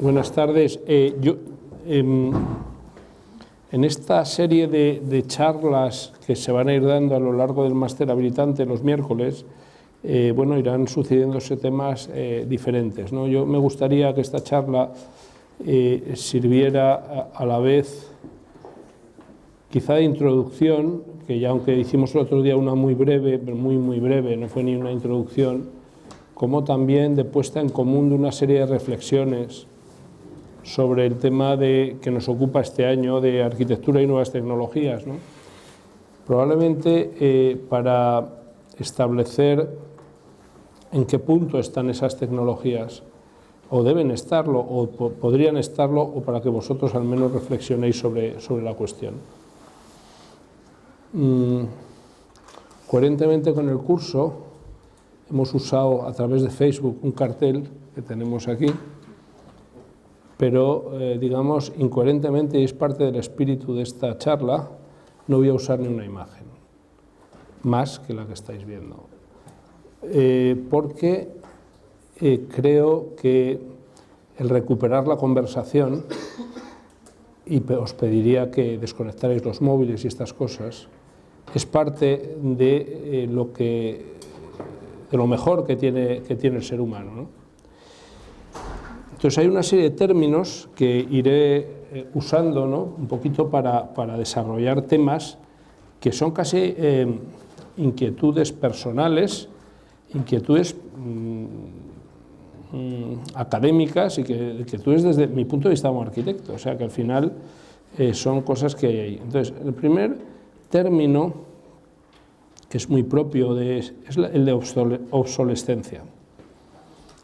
Buenas tardes. En esta serie de charlas que se van a ir dando a lo largo del máster habilitante los miércoles, irán sucediéndose temas diferentes, ¿no? Yo me gustaría que esta charla sirviera a la vez quizá de introducción, que ya aunque hicimos el otro día una muy breve, pero muy breve, no fue ni una introducción, como también de puesta en común de una serie de reflexiones sobre el tema que nos ocupa este año de arquitectura y nuevas tecnologías, ¿no? Probablemente para establecer en qué punto están esas tecnologías, o deben estarlo, o podrían estarlo, o para que vosotros al menos reflexionéis sobre la cuestión. Coherentemente con el curso, hemos usado a través de Facebook un cartel que tenemos aquí, pero digamos incoherentemente, y es parte del espíritu de esta charla, no voy a usar ni una imagen, más que la que estáis viendo, porque creo que el recuperar la conversación, y os pediría que desconectarais los móviles y estas cosas, es parte de lo mejor que tiene el ser humano, ¿no? Entonces hay una serie de términos que iré usando, ¿no?, un poquito para desarrollar temas que son casi inquietudes personales, inquietudes académicas y que inquietudes desde mi punto de vista como arquitecto, o sea que al final son cosas que hay. Entonces el primer término, que es muy propio, es el de obsolescencia.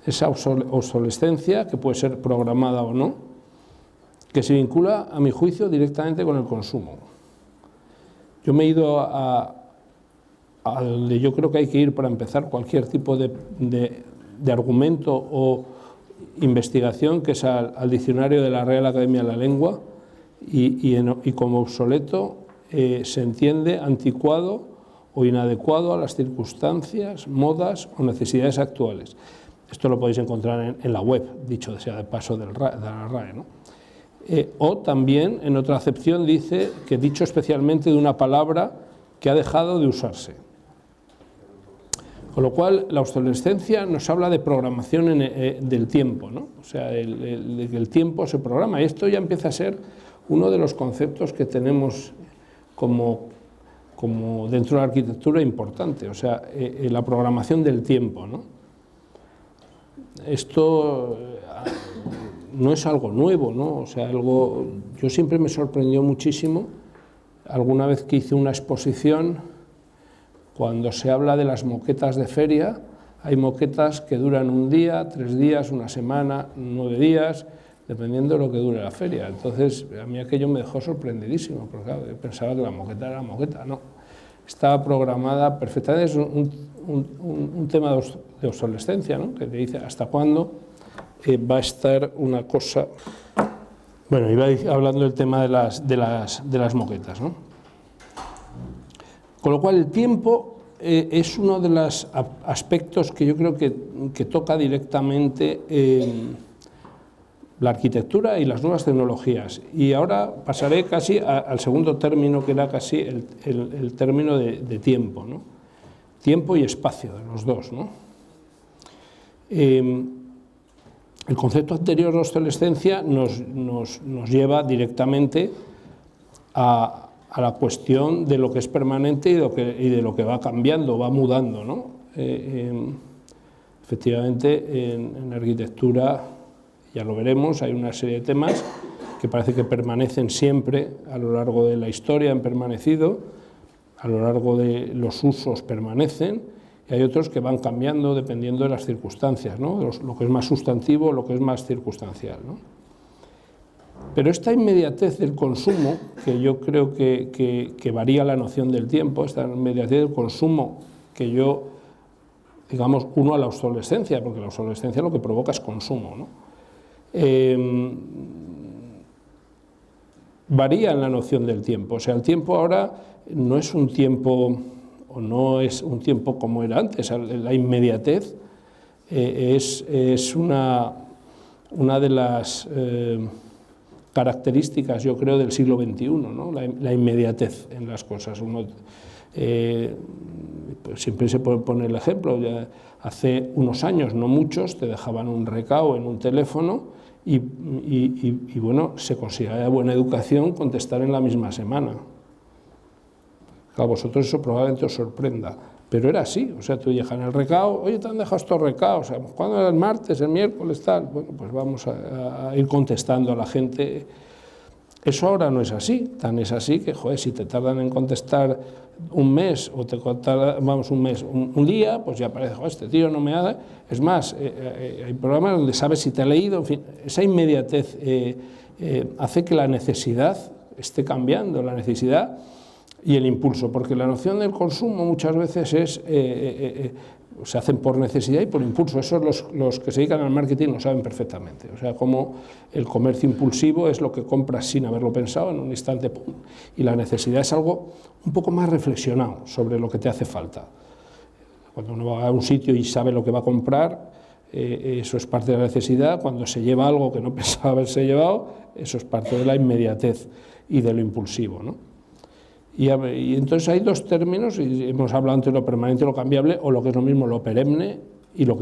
Esa obsolescencia, que puede ser programada o no, que se vincula, a mi juicio, directamente con el consumo. Yo me he ido a donde yo creo que hay que ir para empezar cualquier tipo de argumento o investigación, que es al diccionario de la Real Academia de la Lengua, y como obsoleto se entiende anticuado o inadecuado a las circunstancias, modas o necesidades actuales. Esto lo podéis encontrar en la web, dicho sea de paso de la RAE, ¿no? O también, en otra acepción, dice que dicho especialmente de una palabra que ha dejado de usarse. Con lo cual, la obsolescencia nos habla de programación del tiempo, ¿no? O sea, de que el tiempo se programa. Y esto ya empieza a ser uno de los conceptos que tenemos como dentro de la arquitectura importante, o sea, la programación del tiempo, ¿no? Esto no es algo nuevo, ¿no? O sea, yo siempre me sorprendió muchísimo, alguna vez que hice una exposición, cuando se habla de las moquetas de feria, hay moquetas que duran un día, 3 días, una semana, 9 días, dependiendo de lo que dure la feria. Entonces, a mí aquello me dejó sorprendidísimo, porque claro, yo pensaba que la moqueta era moqueta, no. Estaba programada perfectamente, es un tema de obsolescencia, ¿no?, que te dice hasta cuándo va a estar una cosa. Bueno, iba hablando del tema de las moquetas, ¿no? Con lo cual el tiempo es uno de los aspectos que yo creo que toca directamente la arquitectura y las nuevas tecnologías. Y ahora pasaré casi al segundo término, que era casi el término de tiempo, ¿no? Tiempo y espacio, de los dos, ¿no? El concepto anterior de obsolescencia nos lleva directamente a la cuestión de lo que es permanente y de lo que va cambiando, va mudando, ¿no? Efectivamente, en arquitectura, ya lo veremos, hay una serie de temas que parece que permanecen siempre a lo largo de la historia, han permanecido, a lo largo de los usos permanecen, y hay otros que van cambiando dependiendo de las circunstancias, ¿no? Lo que es más sustantivo, lo que es más circunstancial, ¿no? Pero esta inmediatez del consumo, que yo creo que varía la noción del tiempo, esta inmediatez del consumo que yo, digamos, uno a la obsolescencia, porque la obsolescencia lo que provoca es consumo, ¿no? Varía en la noción del tiempo. O sea, el tiempo ahora no es un tiempo, o no es un tiempo como era antes. La inmediatez es una una de las características, yo creo, del siglo XXI, ¿no? La inmediatez en las cosas. Uno, pues siempre se puede poner el ejemplo, ya hace unos años, no muchos, te dejaban un recao en un teléfono y bueno, se consideraba buena educación contestar en la misma semana. A vosotros eso probablemente os sorprenda, pero era así. O sea, tú dejas en el recao, oye, te han dejado estos recaos, o sea, ¿cuándo era? El martes, el miércoles, tal. Bueno, pues vamos a ir contestando a la gente. Eso ahora no es así, tan es así que, joder, si te tardan en contestar un mes o te tardan, vamos, un mes, un día, pues ya parece, joder, este tío no me ha... Es más, hay programas donde sabes si te ha leído, en fin, esa inmediatez hace que la necesidad esté cambiando, la necesidad y el impulso, porque la noción del consumo muchas veces es... se hacen por necesidad y por impulso. Eso los que se dedican al marketing lo saben perfectamente. O sea, como el comercio impulsivo es lo que compras sin haberlo pensado en un instante, ¡pum! Y la necesidad es algo un poco más reflexionado sobre lo que te hace falta. Cuando uno va a un sitio y sabe lo que va a comprar, eso es parte de la necesidad. Cuando se lleva algo que no pensaba haberse llevado, eso es parte de la inmediatez y de lo impulsivo, ¿no? Y entonces hay dos términos, y hemos hablado antes de lo permanente y lo cambiable, o lo que es lo mismo, lo perenne y lo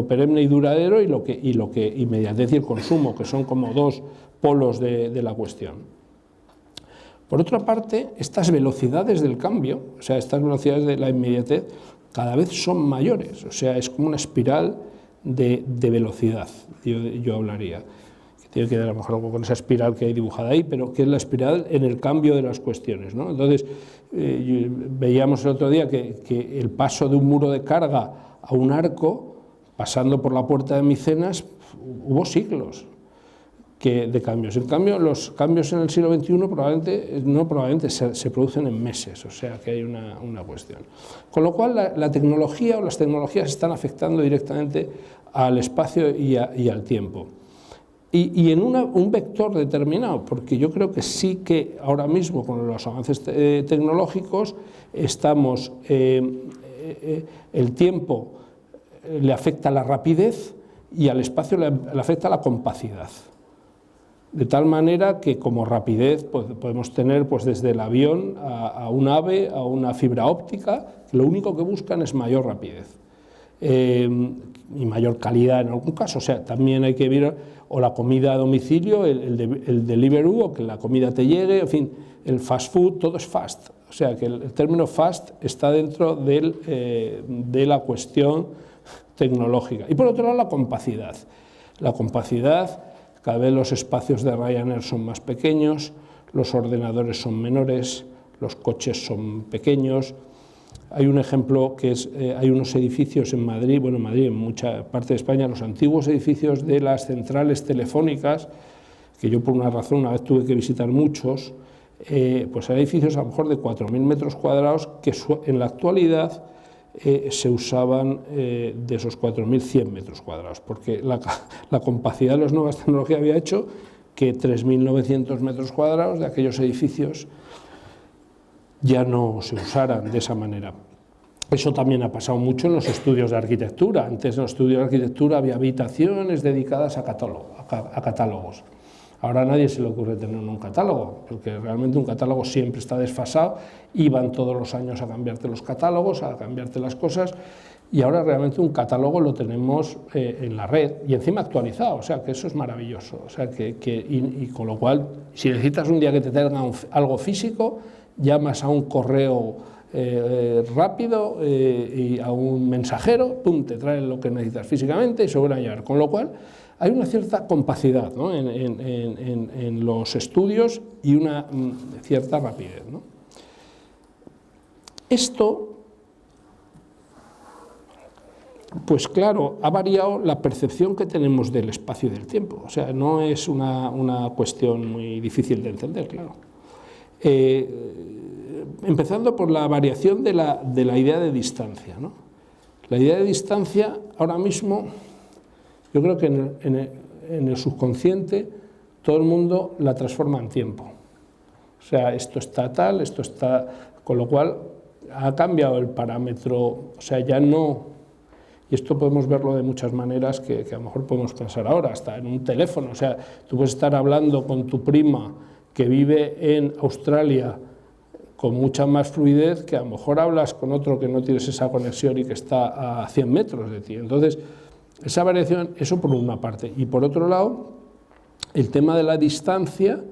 perenne y duradero, y lo que inmediatez y el consumo, que son como dos polos de la cuestión. Por otra parte, estas velocidades del cambio, o sea, estas velocidades de la inmediatez, cada vez son mayores, o sea, es como una espiral de velocidad, yo hablaría. Tiene que ver a lo mejor algo con esa espiral que hay dibujada ahí, pero que es la espiral en el cambio de las cuestiones, ¿no? Entonces, veíamos el otro día que el paso de un muro de carga a un arco, pasando por la puerta de Micenas, hubo siglos de cambios. En cambio, los cambios en el siglo XXI se producen en meses, o sea que hay una cuestión. Con lo cual, la tecnología o las tecnologías están afectando directamente al espacio y al tiempo. Y en un vector determinado, porque yo creo que sí que ahora mismo con los avances tecnológicos estamos, el tiempo le afecta la rapidez y al espacio le afecta la compacidad. De tal manera que como rapidez pues, podemos tener pues, desde el avión a un ave, a una fibra óptica, que lo único que buscan es mayor rapidez. Y mayor calidad en algún caso, o sea, también hay que ver, o la comida a domicilio, el Deliveroo, o que la comida te llegue, en fin, el fast food, todo es fast, o sea, que el término fast está dentro de la cuestión tecnológica. Y por otro lado, la compacidad, cada vez los espacios de Ryanair son más pequeños, los ordenadores son menores, los coches son pequeños. Hay un ejemplo que es, hay unos edificios en Madrid, bueno, en Madrid, en mucha parte de España, los antiguos edificios de las centrales telefónicas, que yo por una razón una vez tuve que visitar muchos, pues hay edificios a lo mejor de 4.000 metros cuadrados que en la actualidad se usaban de esos 4.100 metros cuadrados, porque la compacidad de las nuevas tecnologías había hecho que 3.900 metros cuadrados de aquellos edificios ya no se usaran de esa manera. Eso también ha pasado mucho en los estudios de arquitectura. Antes en los estudios de arquitectura había habitaciones dedicadas a catálogos. Ahora a nadie se le ocurre tener un catálogo, porque realmente un catálogo siempre está desfasado y van todos los años a cambiarte los catálogos, a cambiarte las cosas, y ahora realmente un catálogo lo tenemos en la red y encima actualizado, o sea que eso es maravilloso. O sea y con lo cual, si necesitas un día que te traigan algo físico, llamas a un correo rápido y a un mensajero, pum, te traen lo que necesitas físicamente y se vuelve a llevar. Con lo cual hay una cierta compacidad, ¿no? en los estudios y una cierta rapidez, ¿no? Esto, pues claro, ha variado la percepción que tenemos del espacio y del tiempo. O sea, no es una cuestión muy difícil de entender, claro. Empezando por la variación de la idea de distancia, ¿no? La idea de distancia ahora mismo, yo creo que en el subconsciente todo el mundo la transforma en tiempo. O sea, esto está tal, esto está... Con lo cual ha cambiado el parámetro, o sea, ya no y esto podemos verlo de muchas maneras que a lo mejor podemos pensar ahora, hasta en un teléfono. O sea, tú puedes estar hablando con tu prima que vive en Australia con mucha más fluidez que a lo mejor hablas con otro que no tienes esa conexión y que está a 100 metros de ti. Entonces, esa variación, eso por una parte. Y por otro lado, el tema de la distancia,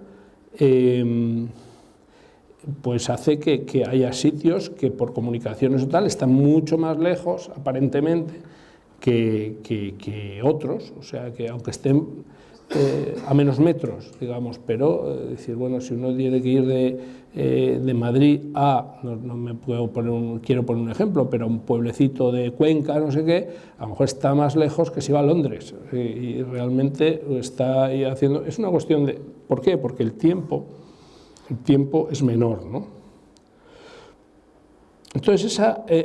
pues hace que haya sitios que por comunicaciones o tal están mucho más lejos, aparentemente, que otros, o sea, que aunque estén a menos metros, digamos, pero decir, bueno, si uno tiene que ir de Madrid a, no me puedo poner quiero poner un ejemplo, pero un pueblecito de Cuenca, no sé qué, a lo mejor está más lejos que si va a Londres, y realmente está ahí haciendo, es una cuestión de, ¿por qué? Porque el tiempo es menor, ¿no? Entonces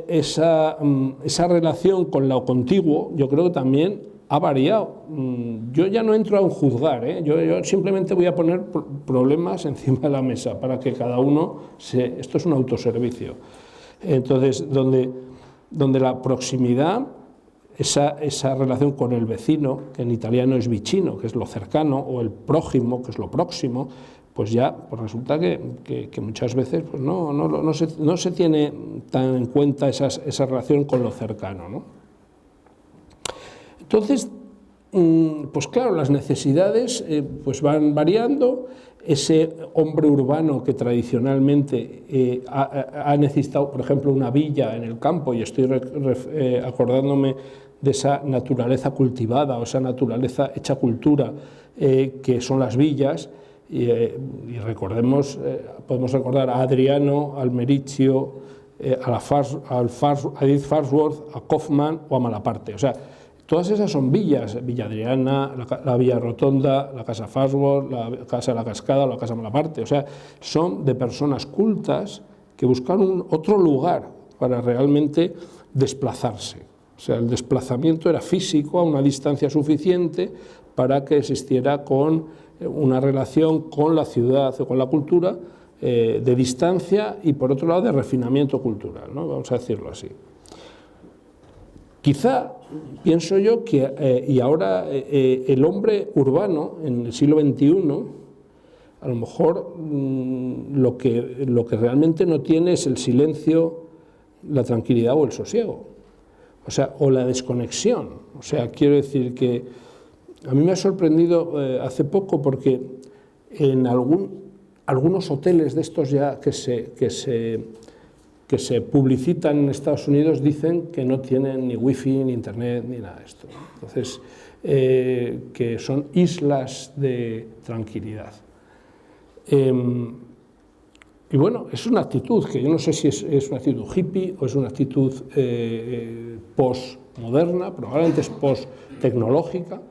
esa relación con lo contiguo yo creo que también ha variado. Yo ya no entro a un juzgar, ¿eh? Yo simplemente voy a poner problemas encima de la mesa para que cada uno esto es un autoservicio. Entonces, donde la proximidad, esa relación con el vecino, que en italiano es vicino, que es lo cercano, o el prójimo, que es lo próximo, pues ya pues resulta que muchas veces pues no se tiene tan en cuenta esa relación con lo cercano, ¿no? Entonces, pues claro, las necesidades pues van variando. Ese hombre urbano que tradicionalmente ha necesitado, por ejemplo, una villa en el campo, y estoy acordándome de esa naturaleza cultivada o esa naturaleza hecha cultura que son las villas, y recordemos, podemos recordar a Adriano, al Merichio, a Edith Farnsworth, a Kaufman o a Malaparte. O sea, todas esas son villas, Villa Adriana, la Villa Rotonda, la Casa Farnsworth, la Casa de la Cascada o la Casa Malaparte. O sea, son de personas cultas que buscaron otro lugar para realmente desplazarse. O sea, el desplazamiento era físico a una distancia suficiente para que existiera con una relación con la ciudad o con la cultura de distancia y, por otro lado, de refinamiento cultural, ¿no? Vamos a decirlo así. Quizá, pienso yo, que y ahora el hombre urbano en el siglo XXI, a lo mejor lo que realmente no tiene es el silencio, la tranquilidad o el sosiego, o sea, o la desconexión. O sea, quiero decir que a mí me ha sorprendido hace poco porque en algunos hoteles de estos ya que se publicitan en Estados Unidos dicen que no tienen ni wifi, ni internet, ni nada de esto. Entonces, que son islas de tranquilidad. Y bueno, es una actitud que yo no sé si es una actitud hippie o es una actitud postmoderna, probablemente es post-tecnológica.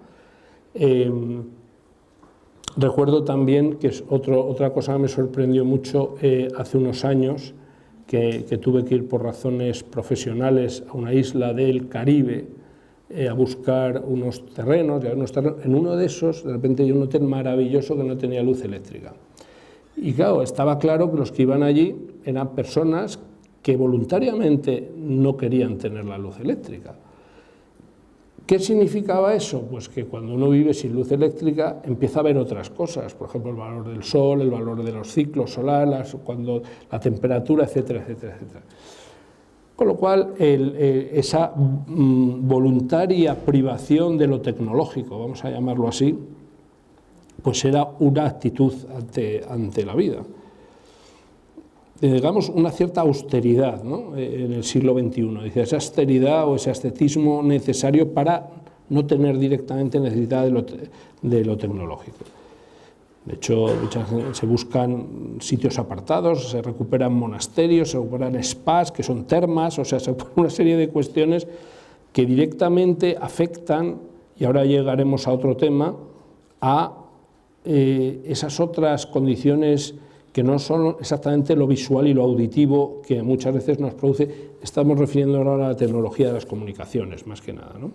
Recuerdo también que es otra cosa que me sorprendió mucho hace unos años, que tuve que ir por razones profesionales a una isla del Caribe a buscar unos terrenos, en uno de esos de repente hay un hotel maravilloso que no tenía luz eléctrica. Y claro, estaba claro que los que iban allí eran personas que voluntariamente no querían tener la luz eléctrica. ¿Qué significaba eso? Pues que cuando uno vive sin luz eléctrica empieza a ver otras cosas, por ejemplo el valor del sol, el valor de los ciclos solares, cuando la temperatura, etcétera, etcétera, etcétera. Con lo cual, esa voluntaria privación de lo tecnológico, vamos a llamarlo así, pues era una actitud ante la vida. Digamos, una cierta austeridad, ¿no? En el siglo XXI, dice, esa austeridad o ese ascetismo necesario para no tener directamente necesidad de lo tecnológico. De hecho, se buscan sitios apartados, se recuperan monasterios, se recuperan spas, que son termas, o sea, se recuperan una serie de cuestiones que directamente afectan, y ahora llegaremos a otro tema, a esas otras condiciones que no son exactamente lo visual y lo auditivo que muchas veces nos produce. Estamos refiriendo ahora a la tecnología de las comunicaciones, más que nada, ¿no?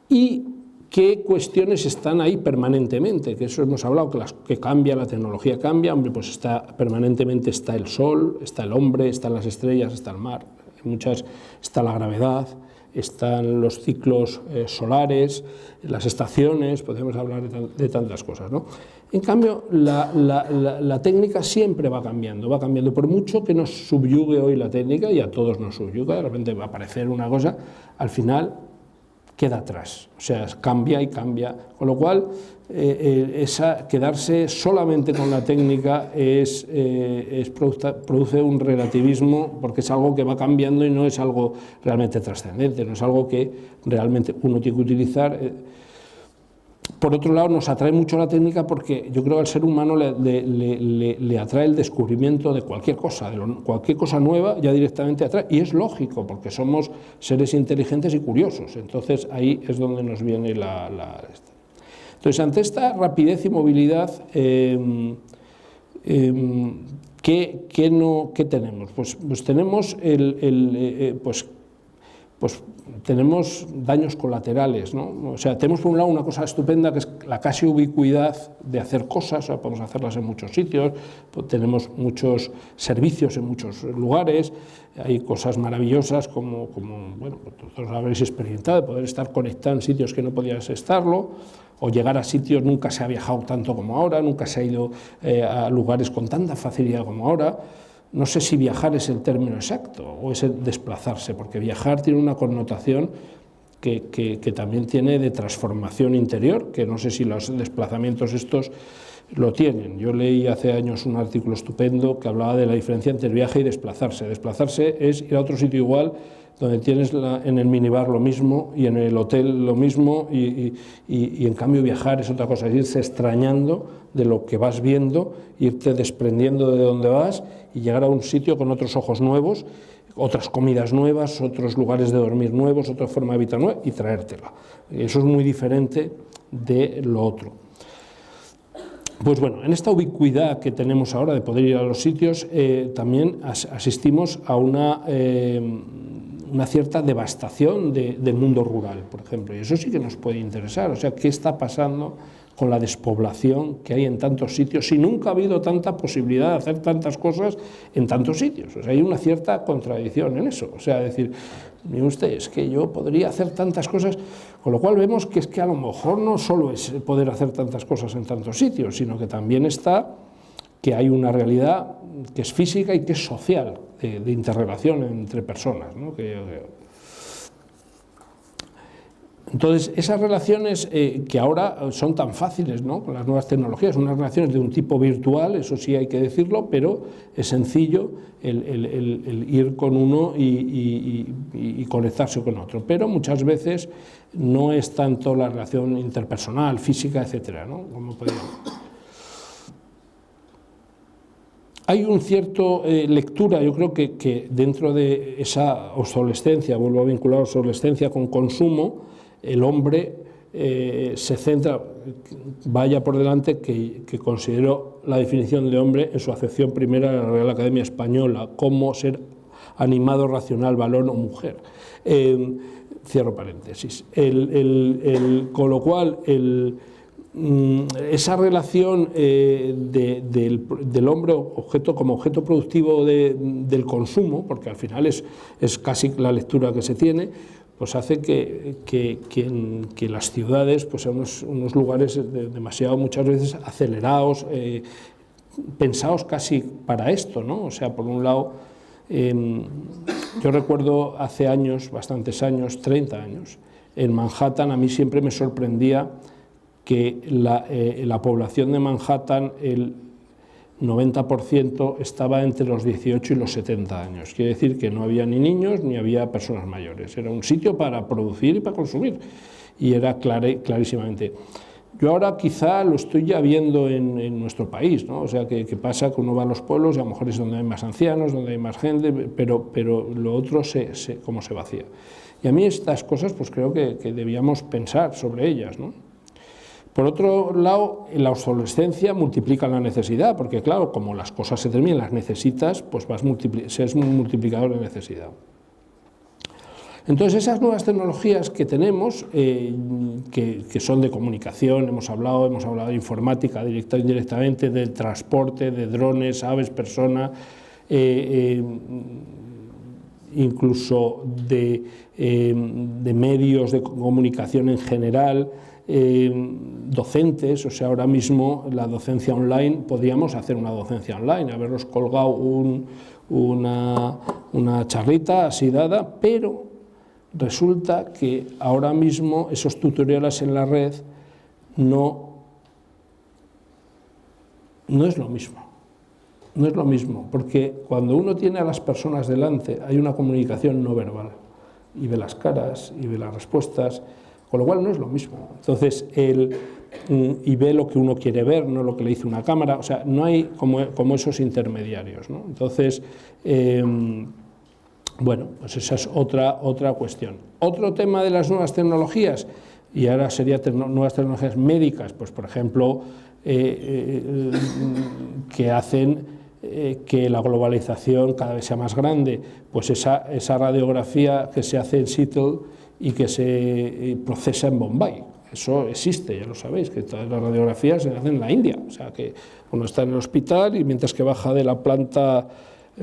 Y qué cuestiones están ahí permanentemente, que eso hemos hablado, que cambia, la tecnología cambia, hombre, pues permanentemente está el sol, está el hombre, están las estrellas, está el mar, Está la gravedad, están los ciclos solares, las estaciones, podemos hablar de tantas cosas, ¿no? En cambio, la técnica siempre va cambiando, por mucho que nos subyugue hoy la técnica, y a todos nos subyuga, de repente va a aparecer una cosa, al final queda atrás, o sea, cambia y cambia, con lo cual quedarse solamente con la técnica produce un relativismo, porque es algo que va cambiando y no es algo realmente trascendente, no es algo que realmente uno tiene que utilizar. Por otro lado, nos atrae mucho la técnica porque yo creo que al ser humano le atrae el descubrimiento de cualquier cosa nueva ya directamente atrae, y es lógico porque somos seres inteligentes y curiosos, entonces ahí es donde nos viene Entonces, ante esta rapidez y movilidad, ¿qué tenemos? Pues tenemos tenemos daños colaterales, ¿no? O sea, tenemos por un lado una cosa estupenda que es la casi ubicuidad de hacer cosas, o sea, podemos hacerlas en muchos sitios, tenemos muchos servicios en muchos lugares, hay cosas maravillosas como bueno, vosotros habréis experimentado, de poder estar conectado en sitios que no podías estarlo, o llegar a sitios, nunca se ha viajado tanto como ahora, nunca se ha ido a lugares con tanta facilidad como ahora. No sé si viajar es el término exacto o es el desplazarse, porque viajar tiene una connotación que también tiene de transformación interior, que no sé si los desplazamientos estos lo tienen. Yo leí hace años un artículo estupendo que hablaba de la diferencia entre viaje y desplazarse. Desplazarse es ir a otro sitio igual, donde tienes en el minibar lo mismo y en el hotel lo mismo, y en cambio viajar es otra cosa, es irse extrañando de lo que vas viendo, irte desprendiendo de donde vas y llegar a un sitio con otros ojos nuevos, otras comidas nuevas, otros lugares de dormir nuevos, otra forma de habitar nueva, y traértela. Eso es muy diferente de lo otro. Pues bueno, en esta ubicuidad que tenemos ahora de poder ir a los sitios, también asistimos a una cierta devastación del mundo rural, por ejemplo, y eso sí que nos puede interesar. O sea, ¿qué está pasando con la despoblación que hay en tantos sitios si nunca ha habido tanta posibilidad de hacer tantas cosas en tantos sitios? O sea, hay una cierta contradicción en eso. O sea, decir, miren ustedes, es que yo podría hacer tantas cosas, con lo cual vemos que es que a lo mejor no solo es poder hacer tantas cosas en tantos sitios, sino que también está que hay una realidad que es física y que es social, de interrelación entre personas, ¿no? Entonces, esas relaciones que ahora son tan fáciles, ¿no? Con las nuevas tecnologías, unas relaciones de un tipo virtual, eso sí hay que decirlo, pero es sencillo el ir con uno y conectarse con otro. Pero muchas veces no es tanto la relación interpersonal, física, etcétera, ¿no? Como podríamos. Hay una cierta lectura, yo creo que dentro de esa obsolescencia, vuelvo a vincular obsolescencia con consumo, el hombre se centra, vaya por delante que considero la definición de hombre en su acepción primera de la Real Academia Española, como ser animado, racional, varón o mujer. Cierro paréntesis. Con lo cual, esa relación del hombre como objeto productivo del consumo, porque al final es casi la lectura que se tiene, pues hace que las ciudades pues sean unos lugares demasiado, muchas veces, acelerados, pensados casi para esto, ¿no? O sea, por un lado, yo recuerdo hace años, bastantes años, 30 años, en Manhattan a mí siempre me sorprendía que la población de Manhattan, el 90% estaba entre los 18 y los 70 años. Quiere decir que no había ni niños ni había personas mayores. Era un sitio para producir y para consumir. Y era clarísimamente. Yo ahora quizá lo estoy ya viendo en nuestro país, ¿no? O sea, que pasa que uno va a los pueblos y a lo mejor es donde hay más ancianos, donde hay más gente, pero lo otro como se vacía. Y a mí estas cosas pues creo que debíamos pensar sobre ellas, ¿no? Por otro lado, la obsolescencia multiplica la necesidad, porque claro, como las cosas se terminan, las necesitas, pues es un multiplicador de necesidad. Entonces, esas nuevas tecnologías que tenemos, que son de comunicación, hemos hablado de informática directa e indirectamente, del transporte, de drones, aves, personas, incluso de medios de comunicación en general, docentes, o sea, ahora mismo la docencia online, podríamos hacer una docencia online, habernos colgado una charlita así dada, pero resulta que ahora mismo esos tutoriales en la red no es lo mismo. No es lo mismo, porque cuando uno tiene a las personas delante hay una comunicación no verbal, y ve las caras, y ve las respuestas, con lo cual no es lo mismo. Entonces, y ve lo que uno quiere ver, no lo que le dice una cámara, o sea, no hay como esos intermediarios, ¿no? Entonces, bueno, pues esa es otra cuestión. Otro tema de las nuevas tecnologías, y ahora sería nuevas tecnologías médicas, pues por ejemplo, que hacen que la globalización cada vez sea más grande, pues esa radiografía que se hace en Seattle y que se procesa en Bombay. Eso existe, ya lo sabéis, que todas las radiografías se hacen en la India, o sea que uno está en el hospital y mientras que baja de la planta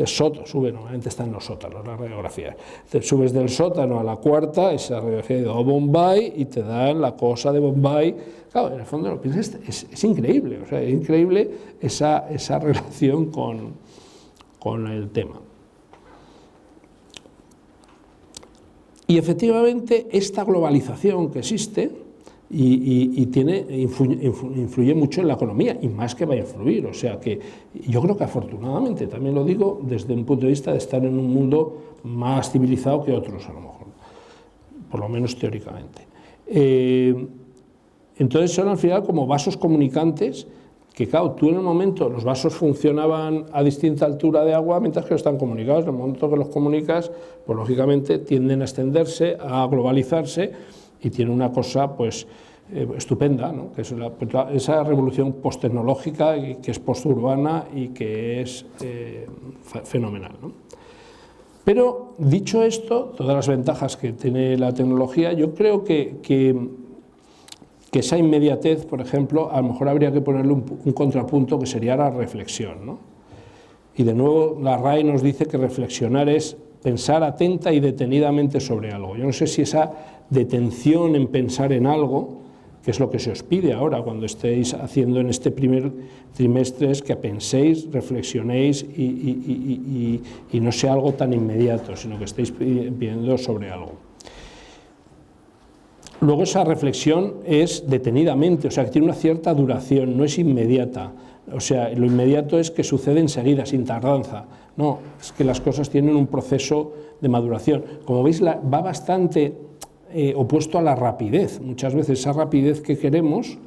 sube, normalmente está en los sótanos la radiografía. Entonces, subes del sótano a la cuarta, esa radiografía de Bombay y te dan la cosa de Bombay. Claro, en el fondo lo piensas, es increíble, o sea, es increíble esa relación con el tema. Y efectivamente esta globalización que existe influye mucho en la economía, y más que va a influir, o sea que yo creo que afortunadamente, también lo digo desde un punto de vista de estar en un mundo más civilizado que otros a lo mejor, por lo menos teóricamente. Entonces son al final como vasos comunicantes que, claro, tú en el momento, los vasos funcionaban a distinta altura de agua mientras que no están comunicados. En el momento que los comunicas, pues lógicamente tienden a extenderse, a globalizarse, y tiene una cosa pues estupenda, ¿no? Que es esa revolución posttecnológica que es posturbana y que es fenomenal, ¿no? Pero dicho esto, todas las ventajas que tiene la tecnología, yo creo que esa inmediatez, por ejemplo, a lo mejor habría que ponerle un contrapunto que sería la reflexión, ¿no? Y de nuevo la RAE nos dice que reflexionar es pensar atenta y detenidamente sobre algo. Yo no sé si esa detención en pensar en algo, que es lo que se os pide ahora cuando estéis haciendo en este primer trimestre, es que penséis, reflexionéis y no sea algo tan inmediato, sino que estéis pidiendo sobre algo. Luego esa reflexión es detenidamente, o sea, que tiene una cierta duración, no es inmediata. O sea, lo inmediato es que sucede enseguida, sin tardanza. No, es que las cosas tienen un proceso de maduración. Como veis, va bastante opuesto a la rapidez. Muchas veces esa rapidez que queremos,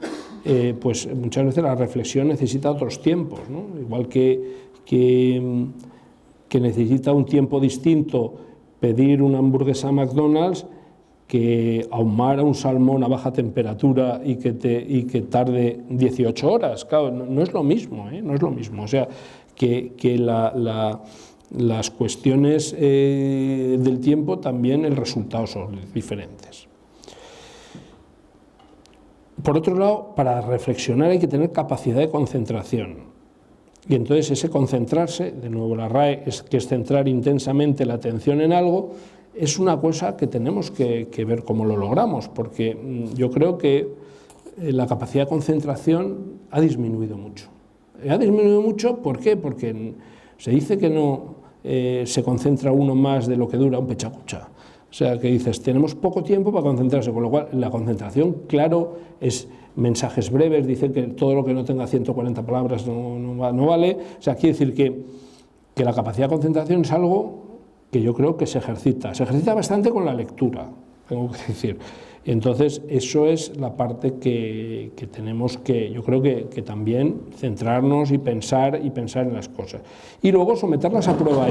pues muchas veces la reflexión necesita otros tiempos, ¿no? Igual que necesita un tiempo distinto pedir una hamburguesa a McDonald's que ahumar a un salmón a baja temperatura y que tarde 18 horas. Claro, no es lo mismo, no es lo mismo. O sea, que las cuestiones del tiempo también el resultado son diferentes. Por otro lado, para reflexionar hay que tener capacidad de concentración. Y entonces ese concentrarse, de nuevo la RAE, que es centrar intensamente la atención en algo, es una cosa que tenemos que ver cómo lo logramos, porque yo creo que la capacidad de concentración ha disminuido mucho. Ha disminuido mucho, ¿por qué? Porque se dice que no se concentra uno más de lo que dura un pechacucha. O sea, que dices, tenemos poco tiempo para concentrarse, con lo cual la concentración, claro, es mensajes breves, dicen que todo lo que no tenga 140 palabras no vale. O sea, quiere decir que la capacidad de concentración es algo que yo creo que se ejercita bastante con la lectura, tengo que decir. Y entonces eso es la parte que tenemos que, yo creo que también centrarnos y pensar en las cosas. Y luego someterlas a prueba.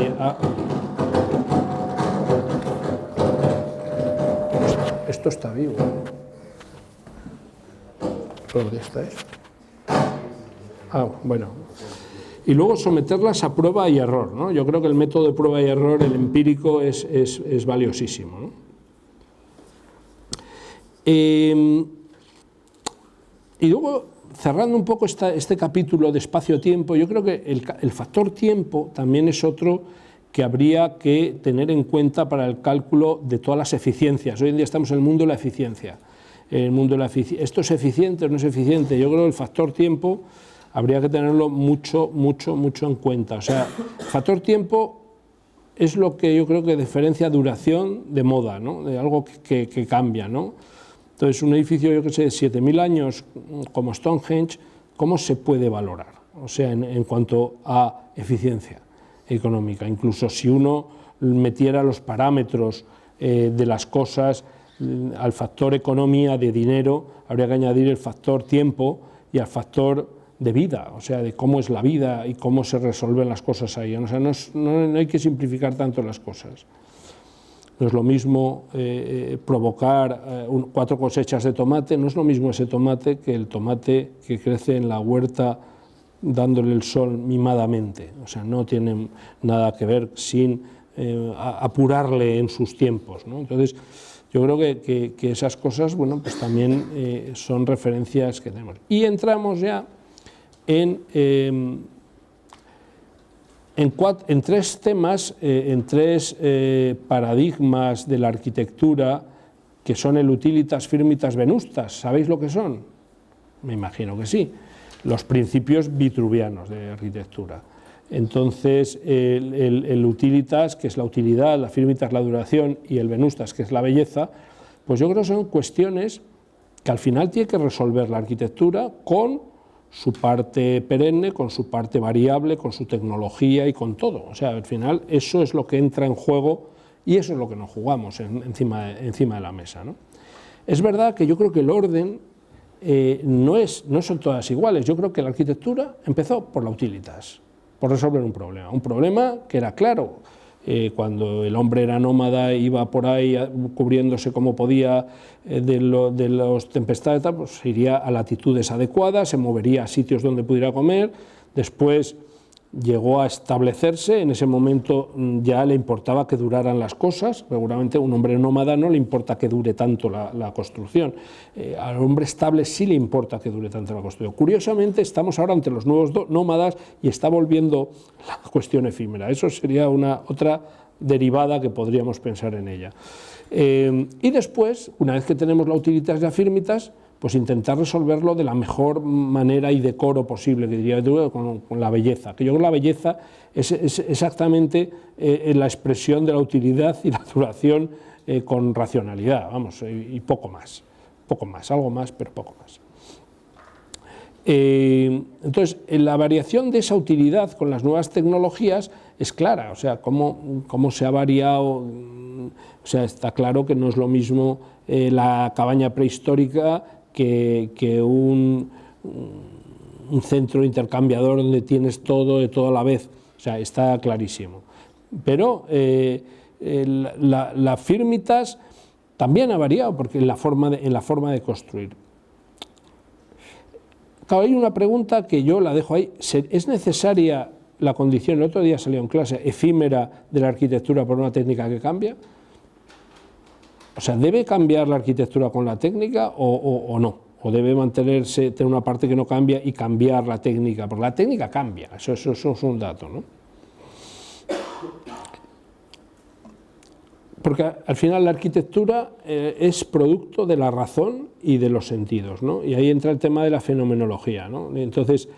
Esto está vivo. ¿Dónde estáis? Bueno. Y luego someterlas a prueba y error, ¿no? Yo creo que el método de prueba y error, el empírico, es valiosísimo, ¿no? Y luego, cerrando un poco este capítulo de espacio-tiempo, yo creo que el factor tiempo también es otro que habría que tener en cuenta para el cálculo de todas las eficiencias. Hoy en día estamos en el mundo de la eficiencia. ¿Esto es eficiente o no es eficiente? Yo creo que el factor tiempo habría que tenerlo mucho en cuenta. O sea, el factor tiempo es lo que yo creo que diferencia duración de moda, ¿no? De algo que cambia, ¿no? Entonces, un edificio, yo que sé, de 7.000 años como Stonehenge, ¿cómo se puede valorar? O sea, en cuanto a eficiencia económica. Incluso si uno metiera los parámetros de las cosas al factor economía de dinero, habría que añadir el factor tiempo y al factor de vida, o sea, de cómo es la vida y cómo se resuelven las cosas ahí. O sea, no hay que simplificar tanto las cosas. No es lo mismo provocar 4 cosechas de tomate, no es lo mismo ese tomate que el tomate que crece en la huerta dándole el sol mimadamente. O sea, no tiene nada que ver sin apurarle en sus tiempos, ¿no? Entonces, yo creo que esas cosas, bueno, pues también son referencias que tenemos. Y entramos ya en 3 temas, en 3 paradigmas de la arquitectura, que son el utilitas, firmitas, venustas. ¿Sabéis lo que son? Me imagino que sí. Los principios vitruvianos de arquitectura. Entonces, el utilitas, que es la utilidad, la firmitas, la duración, y el venustas, que es la belleza, pues yo creo que son cuestiones que al final tiene que resolver la arquitectura con su parte perenne, con su parte variable, con su tecnología y con todo. O sea, al final eso es lo que entra en juego y eso es lo que nos jugamos encima de la mesa, ¿no? Es verdad que yo creo que el orden no son todas iguales. Yo creo que la arquitectura empezó por la utilitas, por resolver un problema que era claro. Cuando el hombre era nómada, iba por ahí cubriéndose como podía de los tempestades, pues se iría a latitudes adecuadas, se movería a sitios donde pudiera comer. Después llegó a establecerse, en ese momento ya le importaba que duraran las cosas. Seguramente a un hombre nómada no le importa que dure tanto la construcción, al hombre estable sí le importa que dure tanto la construcción. Curiosamente estamos ahora ante los nuevos nómadas y está volviendo la cuestión efímera. Eso sería otra derivada que podríamos pensar en ella. Y después, una vez que tenemos la utilitas y la firmitas, pues intentar resolverlo de la mejor manera y decoro posible, que diría yo, con la belleza, que yo creo que la belleza es exactamente la expresión de la utilidad y la duración con racionalidad, vamos, y poco más, algo más, pero poco más. Entonces, la variación de esa utilidad con las nuevas tecnologías es clara, o sea, cómo se ha variado, o sea, está claro que no es lo mismo la cabaña prehistórica que un centro intercambiador donde tienes todo de todo a la vez, o sea, está clarísimo. Pero la firmitas también ha variado porque en la forma de construir. Claro, hay una pregunta que yo la dejo ahí: ¿es necesaria la condición, el otro día salió en clase, efímera de la arquitectura por una técnica que cambia? O sea, ¿debe cambiar la arquitectura con la técnica o no? ¿O debe mantenerse, tener una parte que no cambia y cambiar la técnica? Porque la técnica cambia, eso es un dato, ¿no? Porque al final la arquitectura es producto de la razón y de los sentidos, ¿no? Y ahí entra el tema de la fenomenología, ¿no? Entonces,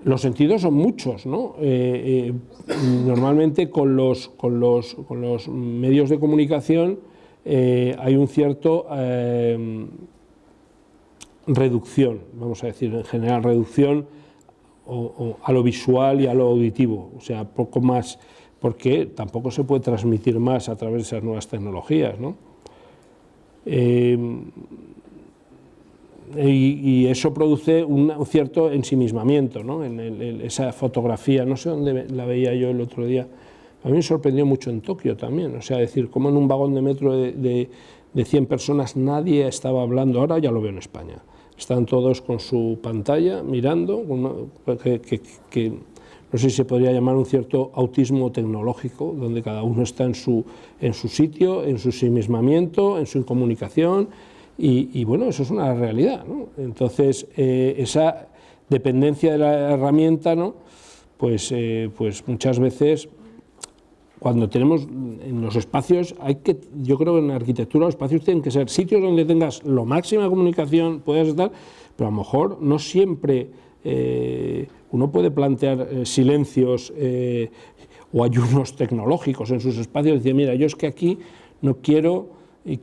los sentidos son muchos, ¿no? Normalmente con los medios de comunicación hay un cierto reducción, vamos a decir, en general reducción a lo visual y a lo auditivo, o sea, poco más, porque tampoco se puede transmitir más a través de esas nuevas tecnologías, ¿no? Y eso produce un cierto ensimismamiento, ¿no? Esa fotografía, no sé dónde la veía yo el otro día, a mí me sorprendió mucho en Tokio también, o sea, decir, como en un vagón de metro de 100 personas nadie estaba hablando. Ahora ya lo veo en España, están todos con su pantalla mirando, que no sé si se podría llamar un cierto autismo tecnológico, donde cada uno está en su sitio, en su ensimismamiento, en su comunicación, y bueno, eso es una realidad, ¿no? Entonces, esa dependencia de la herramienta, ¿no? Pues muchas veces cuando tenemos en los espacios, yo creo que en la arquitectura los espacios tienen que ser sitios donde tengas lo máxima comunicación, puedas estar, pero a lo mejor no siempre uno puede plantear silencios o ayunos tecnológicos en sus espacios, decir, mira, yo es que aquí no quiero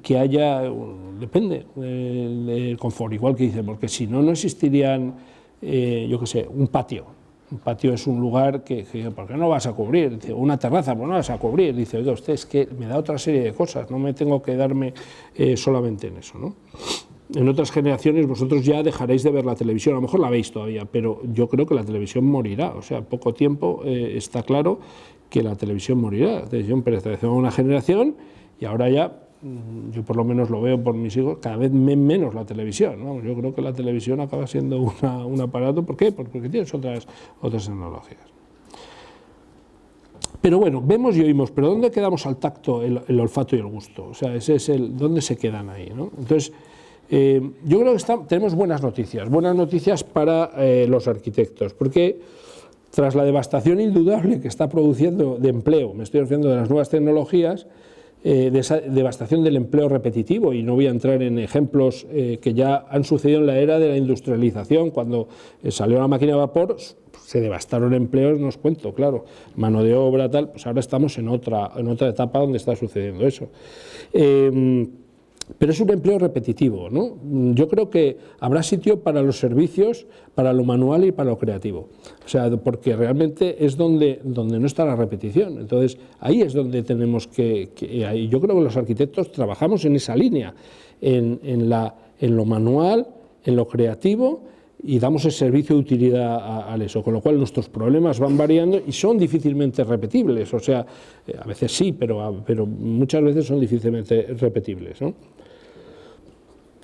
que haya, depende del confort, igual que dice, porque si no, no existirían, yo qué sé, un patio. Un patio es un lugar que ¿por qué no vas a cubrir? Dice, una terraza, pues no vas a cubrir. Dice, oiga, usted es que me da otra serie de cosas, no me tengo que darme solamente en eso, ¿no? En otras generaciones vosotros ya dejaréis de ver la televisión, a lo mejor la veis todavía, pero yo creo que la televisión morirá, o sea, poco tiempo está claro que la televisión morirá. La televisión pertenece a una generación y ahora ya, yo por lo menos lo veo por mis hijos, cada vez menos la televisión, ¿no? Yo creo que la televisión acaba siendo un aparato, ¿por qué? Porque tienes otras tecnologías. Pero bueno, vemos y oímos, pero ¿dónde quedamos al tacto, el olfato y el gusto? O sea, ese es ¿dónde se quedan ahí, ¿no? Entonces, yo creo que tenemos buenas noticias para los arquitectos, porque tras la devastación indudable que está produciendo de empleo, me estoy refiriendo de las nuevas tecnologías, de esa devastación del empleo repetitivo, y no voy a entrar en ejemplos que ya han sucedido en la era de la industrialización, cuando salió la máquina de vapor, se devastaron empleos, no os cuento, claro, mano de obra, tal, pues ahora estamos en otra etapa donde está sucediendo eso. Pero es un empleo repetitivo, ¿no? Yo creo que habrá sitio para los servicios, para lo manual y para lo creativo. O sea, porque realmente es donde no está la repetición. Entonces, ahí es donde tenemos yo creo que los arquitectos trabajamos en esa línea, en lo manual, en lo creativo, y damos el servicio de utilidad a eso, con lo cual nuestros problemas van variando y son difícilmente repetibles, o sea, a veces sí, pero muchas veces son difícilmente repetibles, ¿no?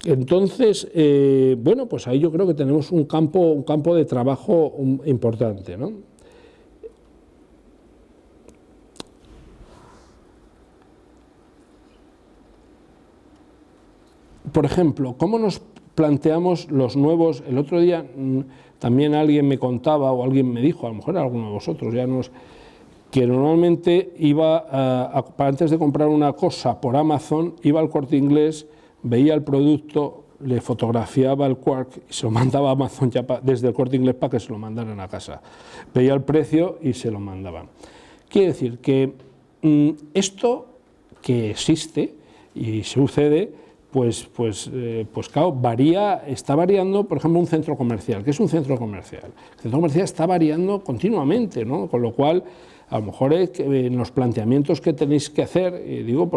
Entonces, bueno, pues ahí yo creo que tenemos un campo de trabajo importante, ¿no? Por ejemplo, ¿cómo nos planteamos los nuevos? El otro día también alguien me contaba, o alguien me dijo, a lo mejor alguno de vosotros, que normalmente antes de comprar una cosa por Amazon, iba al Corte Inglés, veía el producto, le fotografiaba el quark y se lo mandaba a Amazon ya desde el Corte Inglés para que se lo mandaran a casa. Veía el precio y se lo mandaban. Quiere decir que esto que existe y sucede, pues claro, está variando, por ejemplo, un centro comercial. ¿Qué es un centro comercial? El centro comercial está variando continuamente, ¿no? Con lo cual, a lo mejor en los planteamientos que tenéis que hacer, digo,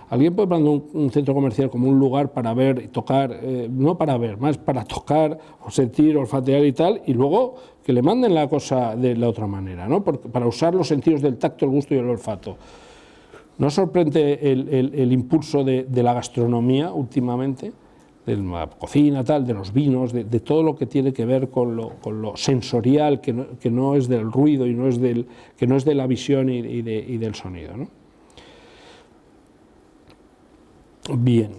alguien puede plantear un centro comercial como un lugar para ver y tocar, no para ver, más para tocar o sentir, olfatear y tal, y luego que le manden la cosa de la otra manera, ¿no? Para usar los sentidos del tacto, el gusto y el olfato. ¿No sorprende el impulso de la gastronomía últimamente, de la cocina, tal, de los vinos, de todo lo que tiene que ver con lo sensorial, que no es del ruido y que no es de la visión y del sonido, ¿no? Bien,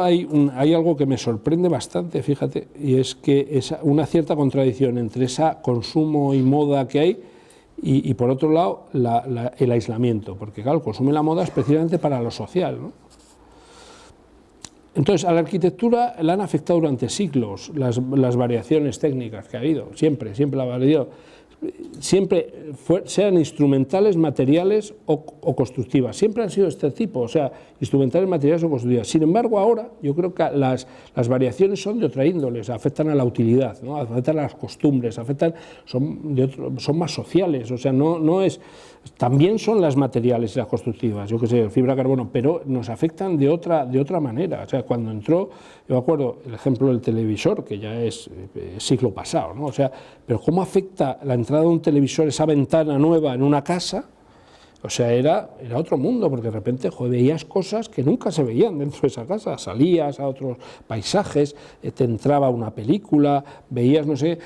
hay algo que me sorprende bastante, fíjate, y es que es una cierta contradicción entre ese consumo y moda que hay y por otro lado el aislamiento, porque claro, el consumo y la moda es precisamente para lo social, ¿no? Entonces, a la arquitectura la han afectado durante siglos las variaciones técnicas que ha habido, siempre la ha variado, siempre sean instrumentales, materiales o constructivas, siempre han sido este tipo, o sea, instrumentales, materiales o constructivas. Sin embargo, ahora yo creo que las variaciones son de otra índole, o sea, afectan a la utilidad, ¿no? Afectan a las costumbres, son más sociales, o sea, también son las materiales y las constructivas, yo qué sé, fibra de carbono, pero nos afectan de otra manera. O sea, cuando entró, yo me acuerdo el ejemplo del televisor, que ya es siglo pasado, ¿no? O sea, pero cómo afecta la entrada de un televisor, esa ventana nueva en una casa. O sea, era otro mundo, porque de repente veías cosas que nunca se veían dentro de esa casa, salías a otros paisajes, te entraba una película, veías, no sé.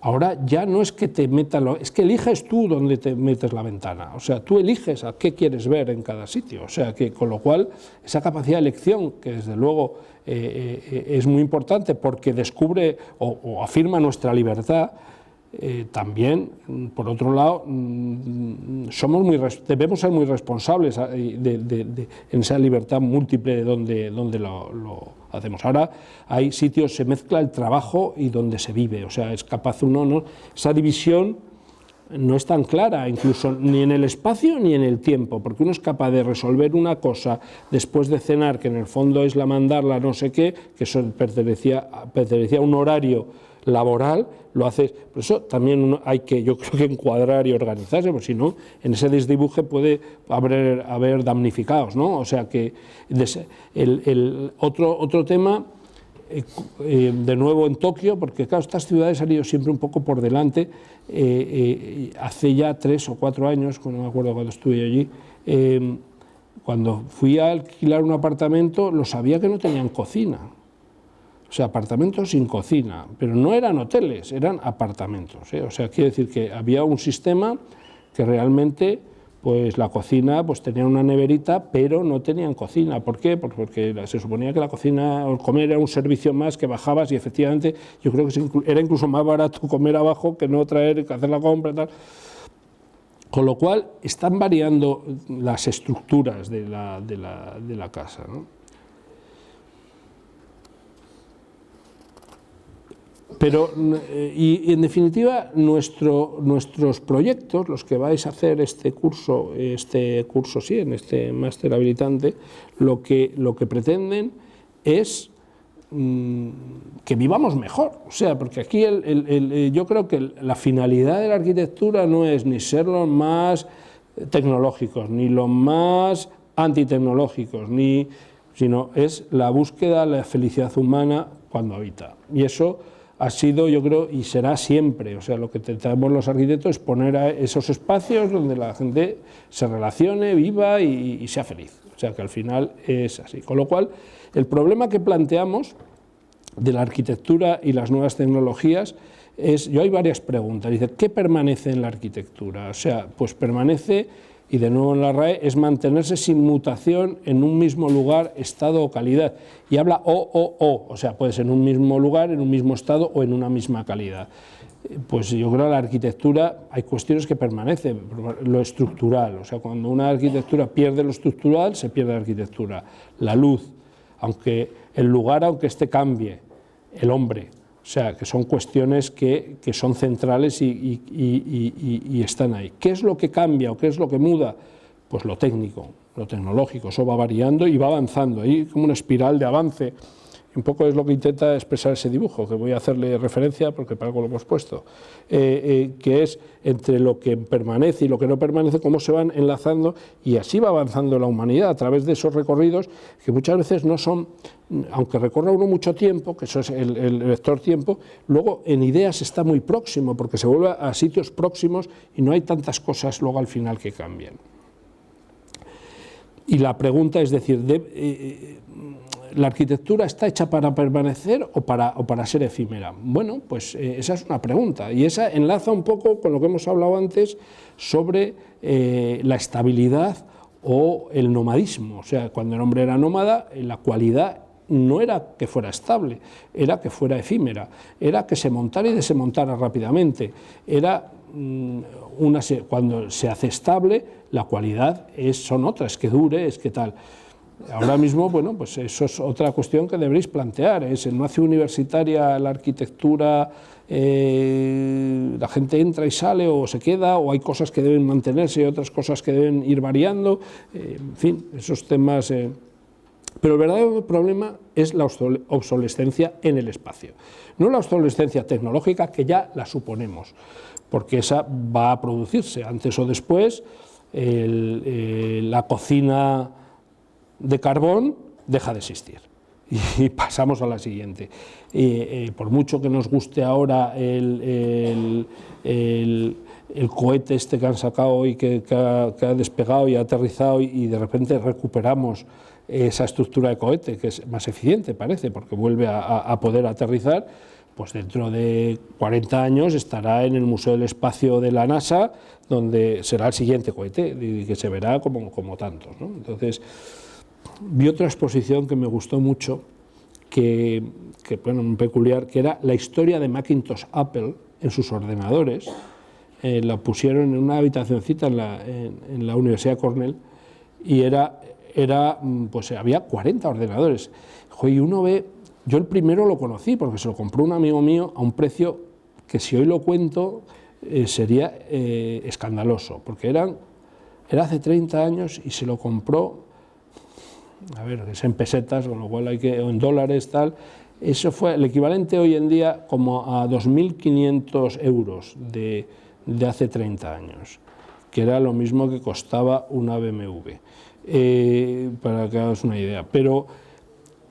Ahora ya no es que te metan, es que eliges tú dónde te metes la ventana, o sea, tú eliges a qué quieres ver en cada sitio, o sea, que con lo cual esa capacidad de elección, que desde luego es muy importante porque descubre o afirma nuestra libertad, también, por otro lado, debemos ser muy responsables en esa libertad múltiple donde lo hacemos. Ahora hay sitios, se mezcla el trabajo y donde se vive, o sea, es capaz uno, ¿no? Esa división no es tan clara, incluso ni en el espacio ni en el tiempo, porque uno es capaz de resolver una cosa después de cenar, que en el fondo es la mandarla no sé qué, que eso pertenecía a un horario laboral, lo haces. Por eso también hay que, yo creo que encuadrar y organizarse, porque si no, en ese desdibuje puede haber damnificados, ¿no? O sea que otro tema, de nuevo en Tokio, porque claro, estas ciudades han ido siempre un poco por delante. Hace ya 3 o 4 años, no me acuerdo cuando estuve allí, cuando fui a alquilar un apartamento, lo sabía que no tenían cocina. O sea, apartamentos sin cocina, pero no eran hoteles, eran apartamentos, ¿eh? O sea, quiere decir que había un sistema que realmente, pues la cocina, pues tenía una neverita, pero no tenían cocina. ¿Por qué? Porque se suponía que la cocina, o comer era un servicio más que bajabas y efectivamente yo creo que era incluso más barato comer abajo que no traer, que hacer la compra y tal. Con lo cual están variando las estructuras de la casa, ¿no? Pero, y en definitiva, nuestros proyectos, los que vais a hacer este curso sí, en este máster habilitante, lo que pretenden es que vivamos mejor. O sea, porque aquí yo creo que la finalidad de la arquitectura no es ni ser los más tecnológicos, ni los más antitecnológicos, sino es la búsqueda de la felicidad humana cuando habita. Y eso ha sido, yo creo, y será siempre, o sea, lo que intentamos los arquitectos es poner a esos espacios donde la gente se relacione, viva y sea feliz. O sea, que al final es así. Con lo cual, el problema que planteamos de la arquitectura y las nuevas tecnologías yo hay varias preguntas. Dice, ¿qué permanece en la arquitectura? O sea, pues permanece, y de nuevo en la RAE, es mantenerse sin mutación en un mismo lugar, estado o calidad. Y habla o sea, puede ser en un mismo lugar, en un mismo estado o en una misma calidad. Pues yo creo que la arquitectura hay cuestiones que permanecen, lo estructural, o sea, cuando una arquitectura pierde lo estructural, se pierde la arquitectura. La luz, aunque el lugar, aunque cambie, el hombre, o sea, que son cuestiones que son centrales y están ahí. ¿Qué es lo que cambia o qué es lo que muda? Pues lo técnico, lo tecnológico, eso va variando y va avanzando, ahí como una espiral de avance. Un poco es lo que intenta expresar ese dibujo, que voy a hacerle referencia porque para algo lo hemos puesto, que es entre lo que permanece y lo que no permanece, cómo se van enlazando y así va avanzando la humanidad a través de esos recorridos que muchas veces no son, aunque recorra uno mucho tiempo, que eso es el vector tiempo, luego en ideas está muy próximo porque se vuelve a sitios próximos y no hay tantas cosas luego al final que cambian. Y la pregunta es decir, ¿la arquitectura está hecha para permanecer o para ser efímera? Bueno, pues esa es una pregunta y esa enlaza un poco con lo que hemos hablado antes sobre la estabilidad o el nomadismo. O sea, cuando el hombre era nómada, la cualidad no era que fuera estable, era que fuera efímera, era que se montara y desmontara rápidamente, era cuando se hace estable, la cualidad son otras, que dure, es que tal. Ahora mismo, bueno, pues eso es otra cuestión que deberéis plantear, es en una ciudad universitaria la arquitectura, la gente entra y sale o se queda, o hay cosas que deben mantenerse y otras cosas que deben ir variando, en fin, esos temas. Pero el verdadero problema es la obsolescencia en el espacio, no la obsolescencia tecnológica, que ya la suponemos, porque esa va a producirse antes o después. La cocina de carbón deja de existir y pasamos a la siguiente. Por mucho que nos guste ahora el cohete este que han sacado y que ha despegado y ha aterrizado y de repente recuperamos esa estructura de cohete, que es más eficiente, parece, porque vuelve a poder aterrizar, pues dentro de 40 años estará en el Museo del Espacio de la NASA, donde será el siguiente cohete y que se verá como tantos, ¿no? Entonces, vi otra exposición que me gustó mucho, que bueno, muy peculiar, que era la historia de Macintosh Apple, en sus ordenadores, la pusieron en una habitacioncita en la Universidad de Cornell, y pues había 40 ordenadores. Y uno ve, yo el primero lo conocí porque se lo compró un amigo mío a un precio que, si hoy lo cuento, sería escandaloso, porque era hace 30 años y se lo compró, a ver, es en pesetas, con lo cual o en dólares, tal. Eso fue el equivalente hoy en día como a 2.500 euros de hace 30 años, que era lo mismo que costaba una BMW, para que hagas una idea.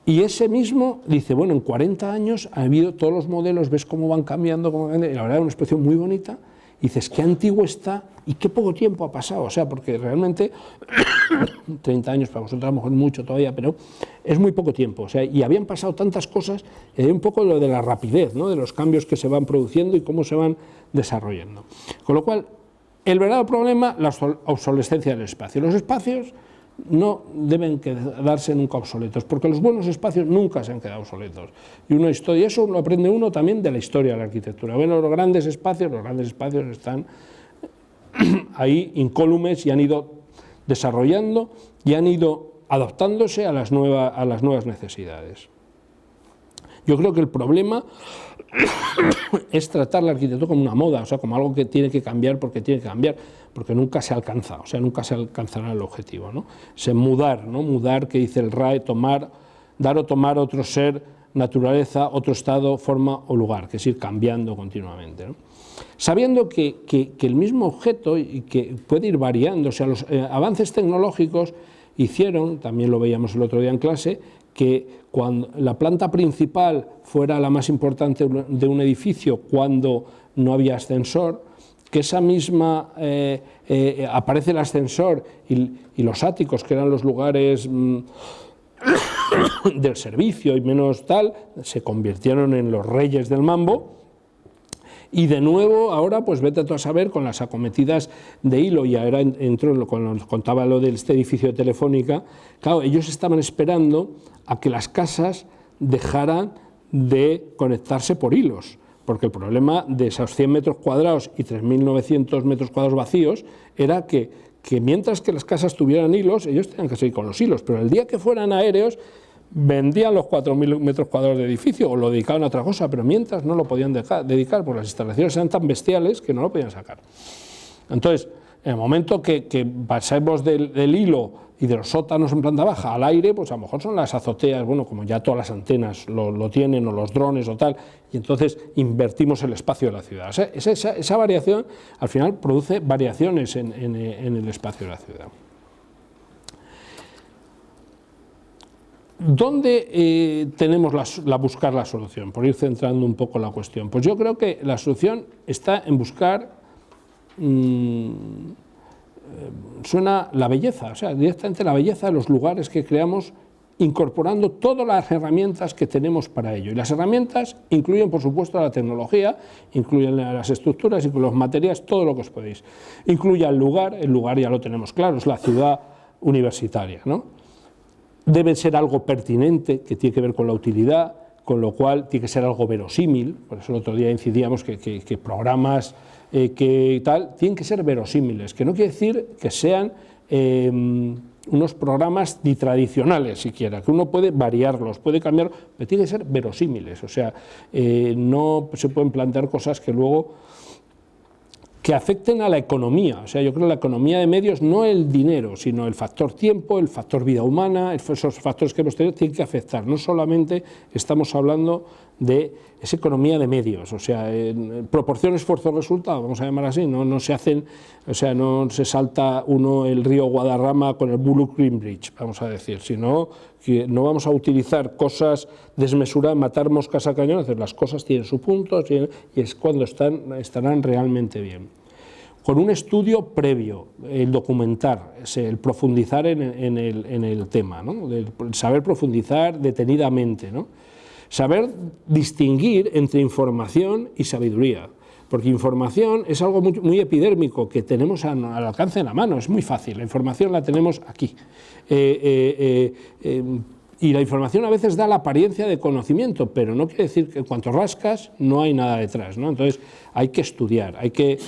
Y ese mismo dice, bueno, en 40 años ha habido todos los modelos, ves cómo van cambiando, y la verdad es una expresión muy bonita, y dices, qué antiguo está y qué poco tiempo ha pasado, o sea, porque realmente 30 años para vosotros a lo mejor mucho todavía, pero es muy poco tiempo, o sea, y habían pasado tantas cosas, y hay un poco lo de la rapidez, ¿no?, de los cambios que se van produciendo y cómo se van desarrollando. Con lo cual, el verdadero problema, la obsolescencia del espacio. Los espacios no deben quedarse nunca obsoletos, porque los buenos espacios nunca se han quedado obsoletos. Y eso lo aprende uno también de la historia de la arquitectura. Bueno, los grandes espacios están ahí incólumes y han ido desarrollando y han ido adaptándose a las nuevas necesidades. Yo creo que el problema es tratar la arquitectura como una moda, o sea, como algo que tiene que cambiar porque tiene que cambiar, porque nunca se alcanza, o sea, nunca se alcanzará el objetivo, ¿no? Mudar, ¿no? Mudar, que dice el RAE, dar o tomar otro ser, naturaleza, otro estado, forma o lugar, que es ir cambiando continuamente, ¿no? Sabiendo que el mismo objeto y que puede ir variando, o sea, los avances tecnológicos hicieron, también lo veíamos el otro día en clase, que cuando la planta principal fuera la más importante de un edificio cuando no había ascensor, que esa misma aparece el ascensor y los áticos, que eran los lugares del servicio y menos tal, se convirtieron en los reyes del mambo. Y de nuevo, ahora, pues vete tú a saber, con las acometidas de hilo, y ahora entró, cuando nos contaba lo de este edificio de Telefónica, claro, ellos estaban esperando a que las casas dejaran de conectarse por hilos, porque el problema de esos 100 metros cuadrados y 3.900 metros cuadrados vacíos era que mientras que las casas tuvieran hilos, ellos tenían que seguir con los hilos, pero el día que fueran aéreos, vendían los 4.000 metros cuadrados de edificio o lo dedicaban a otra cosa, pero mientras no lo podían dedicar, porque las instalaciones eran tan bestiales que no lo podían sacar. Entonces, en el momento que pasemos del hilo y de los sótanos en planta baja al aire, pues a lo mejor son las azoteas, bueno, como ya todas las antenas lo tienen, o los drones o tal, y entonces invertimos el espacio de la ciudad. O sea, esa variación al final produce variaciones en el espacio de la ciudad. ¿Dónde tenemos buscar la solución? Por ir centrando un poco la cuestión. Pues yo creo que la solución está en buscar, suena la belleza, o sea, directamente la belleza de los lugares que creamos, incorporando todas las herramientas que tenemos para ello. Y las herramientas incluyen, por supuesto, la tecnología, incluyen las estructuras, incluyen los materiales, todo lo que os podéis. Incluye el lugar ya lo tenemos claro, es la ciudad universitaria, ¿no? Debe ser algo pertinente, que tiene que ver con la utilidad, con lo cual tiene que ser algo verosímil. Por eso el otro día incidíamos que programas que tal tienen que ser verosímiles, que no quiere decir que sean unos programas tradicionales siquiera, que uno puede variarlos, puede cambiar, pero tiene que ser verosímiles, o sea, no se pueden plantear cosas que luego que afecten a la economía. O sea, yo creo que la economía de medios, no el dinero, sino el factor tiempo, el factor vida humana, esos factores que hemos tenido tienen que afectar. No solamente estamos hablando de esa economía de medios, o sea, en proporción esfuerzo-resultado, vamos a llamar así, no se hacen, o sea, no se salta uno el río Guadarrama con el Bullock Green Bridge, vamos a decir, sino que no vamos a utilizar cosas desmesuradas, matar moscas a cañón, las cosas tienen su punto y es cuando estarán realmente bien. Con un estudio previo, el documentar, el profundizar en el tema, ¿no? El saber profundizar detenidamente, ¿no? Saber distinguir entre información y sabiduría, porque información es algo muy epidérmico que tenemos al alcance de la mano, es muy fácil, la información la tenemos aquí. Y la información a veces da la apariencia de conocimiento, pero no quiere decir que en cuanto rascas no hay nada detrás, ¿no? Entonces hay que estudiar que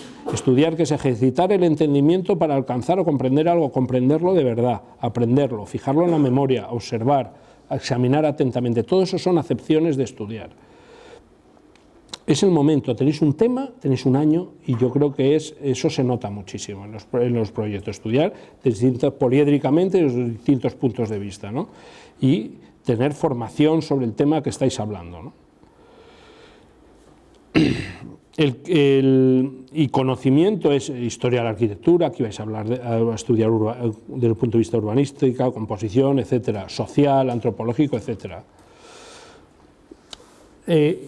es ejercitar el entendimiento para alcanzar o comprender algo, comprenderlo de verdad, aprenderlo, fijarlo en la memoria, observar, examinar atentamente. Todo eso son acepciones de estudiar. Es el momento, tenéis un tema, tenéis un año, y yo creo que eso se nota muchísimo en los proyectos, estudiar poliédricamente desde distintos puntos de vista, ¿no? Y tener formación sobre el tema que estáis hablando, ¿no? Y conocimiento es historia de la arquitectura, aquí vais a estudiar desde el punto de vista urbanístico, composición, etcétera, social, antropológico, etcétera.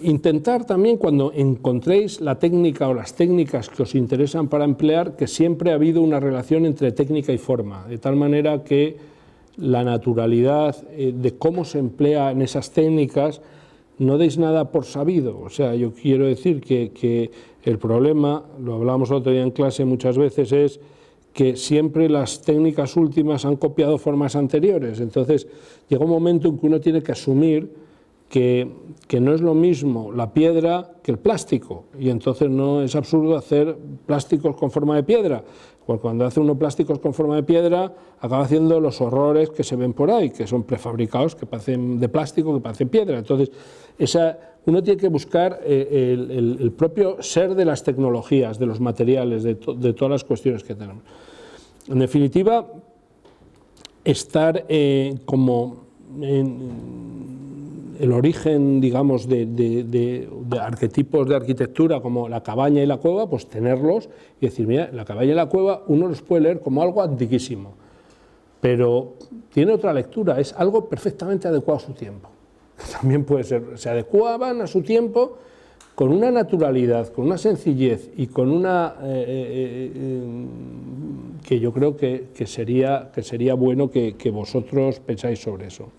Intentar también, cuando encontréis la técnica o las técnicas que os interesan para emplear, que siempre ha habido una relación entre técnica y forma, de tal manera que la naturalidad de cómo se emplea en esas técnicas, no deis nada por sabido. O sea, yo quiero decir que el problema, lo hablábamos el otro día en clase muchas veces, es que siempre las técnicas últimas han copiado formas anteriores. Entonces llega un momento en que uno tiene que asumir que no es lo mismo la piedra que el plástico, y entonces no es absurdo hacer plásticos con forma de piedra, porque cuando hace uno plásticos con forma de piedra acaba haciendo los horrores que se ven por ahí, que son prefabricados, que parecen de plástico, que parecen piedra. Entonces uno tiene que buscar el propio ser de las tecnologías, de los materiales, de todas las cuestiones que tenemos. En definitiva, estar como el origen, digamos, de arquetipos de arquitectura como la cabaña y la cueva, pues tenerlos y decir, mira, la cabaña y la cueva uno los puede leer como algo antiquísimo, pero tiene otra lectura, es algo perfectamente adecuado a su tiempo. También puede ser, se adecuaban a su tiempo con una naturalidad, con una sencillez y con una que yo creo que sería bueno que vosotros pensáis sobre eso.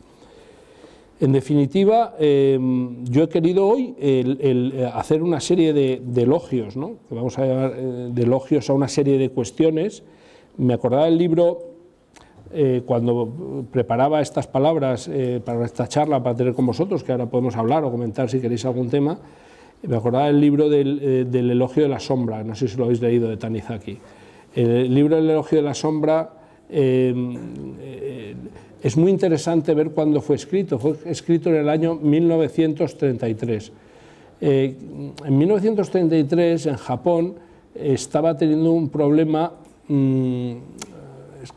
En definitiva, yo he querido hoy hacer una serie de elogios, ¿no? Que vamos a llamar de elogios a una serie de cuestiones. Me acordaba del libro, cuando preparaba estas palabras para esta charla, para tener con vosotros, que ahora podemos hablar o comentar si queréis algún tema, me acordaba del libro del elogio de la sombra, no sé si lo habéis leído, de Tanizaki. El libro del elogio de la sombra es muy interesante ver cuándo fue escrito en el año 1933. En 1933 en Japón estaba teniendo un problema,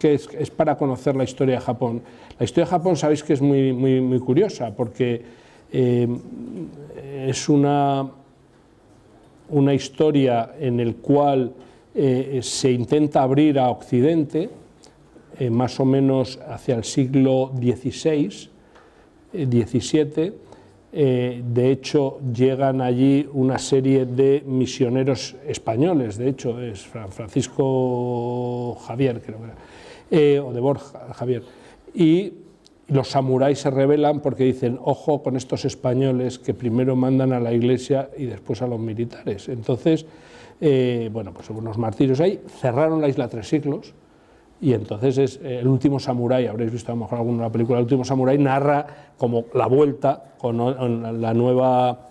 es para conocer la historia de Japón. La historia de Japón sabéis que es muy curiosa, porque es una historia en la cual se intenta abrir a Occidente, más o menos hacia el siglo XVI, XVII. De hecho, llegan allí una serie de misioneros españoles, de hecho, es Francisco Javier, creo que era, o de Borja Javier, y los samuráis se rebelan porque dicen, ojo con estos españoles que primero mandan a la iglesia y después a los militares. Entonces, bueno, pues hubo unos martirios ahí, cerraron la isla 3 siglos, y entonces es el último samurái, habréis visto a lo mejor alguna película, el último samurái narra como la vuelta con la nueva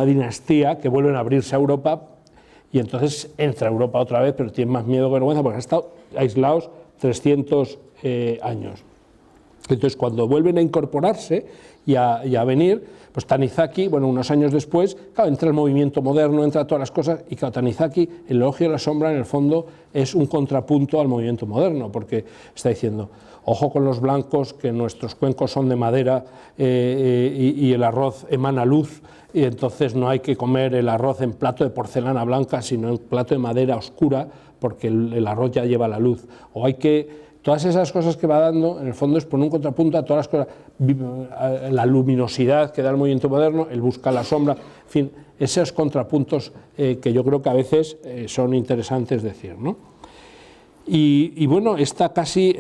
dinastía, que vuelven a abrirse a Europa, y entonces entra a Europa otra vez, pero tienen más miedo que vergüenza porque han estado aislados 300 años. Entonces, cuando vuelven a incorporarse y a venir, pues Tanizaki, bueno, unos años después, claro, entra el movimiento moderno, entra todas las cosas, y claro, Tanizaki, el elogio de la sombra, en el fondo, es un contrapunto al movimiento moderno, porque está diciendo, ojo con los blancos, que nuestros cuencos son de madera y el arroz emana luz, y entonces no hay que comer el arroz en plato de porcelana blanca, sino en plato de madera oscura, porque el arroz ya lleva la luz. O hay que... Todas esas cosas que va dando, en el fondo, es poner un contrapunto a todas las cosas, la luminosidad que da el movimiento moderno, el buscar la sombra, en fin, esos contrapuntos que yo creo que a veces son interesantes decir, ¿no? Y bueno, esta casi,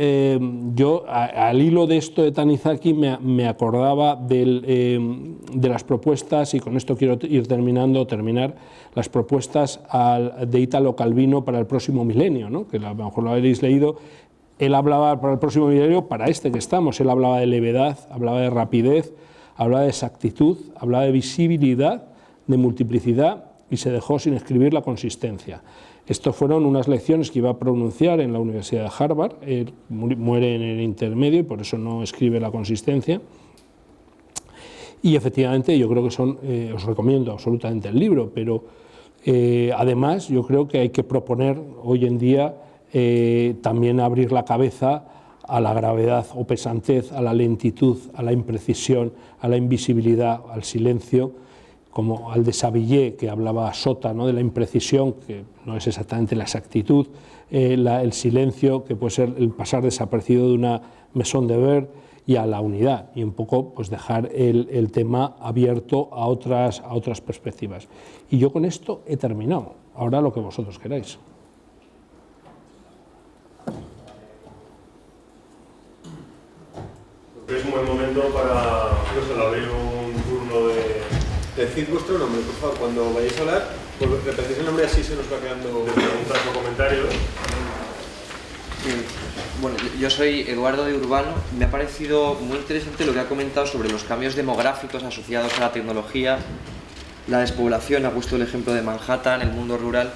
yo al hilo de esto de Tanizaki me acordaba de las propuestas, y con esto quiero ir terminar, las propuestas de Italo Calvino para el próximo milenio, ¿no? Que a lo mejor lo habréis leído. él hablaba para el próximo milenio, para este que estamos, él hablaba de levedad, hablaba de rapidez, hablaba de exactitud, hablaba de visibilidad, de multiplicidad, y se dejó sin escribir la consistencia. Estas fueron unas lecciones que iba a pronunciar en la Universidad de Harvard. Él muere en el intermedio y por eso no escribe la consistencia. Y efectivamente yo creo que son, os recomiendo absolutamente el libro, pero además yo creo que hay que proponer hoy en día también abrir la cabeza a la gravedad o pesantez, a la lentitud, a la imprecisión, a la invisibilidad, al silencio, como al de Savillé, que hablaba Sota, ¿no?, de la imprecisión, que no es exactamente la exactitud, el silencio, que puede ser el pasar desapercibido de una maison de ver, y a la unidad, y un poco pues dejar el tema abierto a otras perspectivas. Y yo con esto he terminado. Ahora lo que vosotros queráis. Es un buen momento para abrir un turno de... Decid vuestro nombre, por favor, cuando vayáis a hablar, repetid el nombre, así se nos va quedando... de preguntas o comentarios. Bueno, yo soy Eduardo de Urbano. Me ha parecido muy interesante lo que ha comentado sobre los cambios demográficos asociados a la tecnología, la despoblación. Ha puesto el ejemplo de Manhattan, el mundo rural.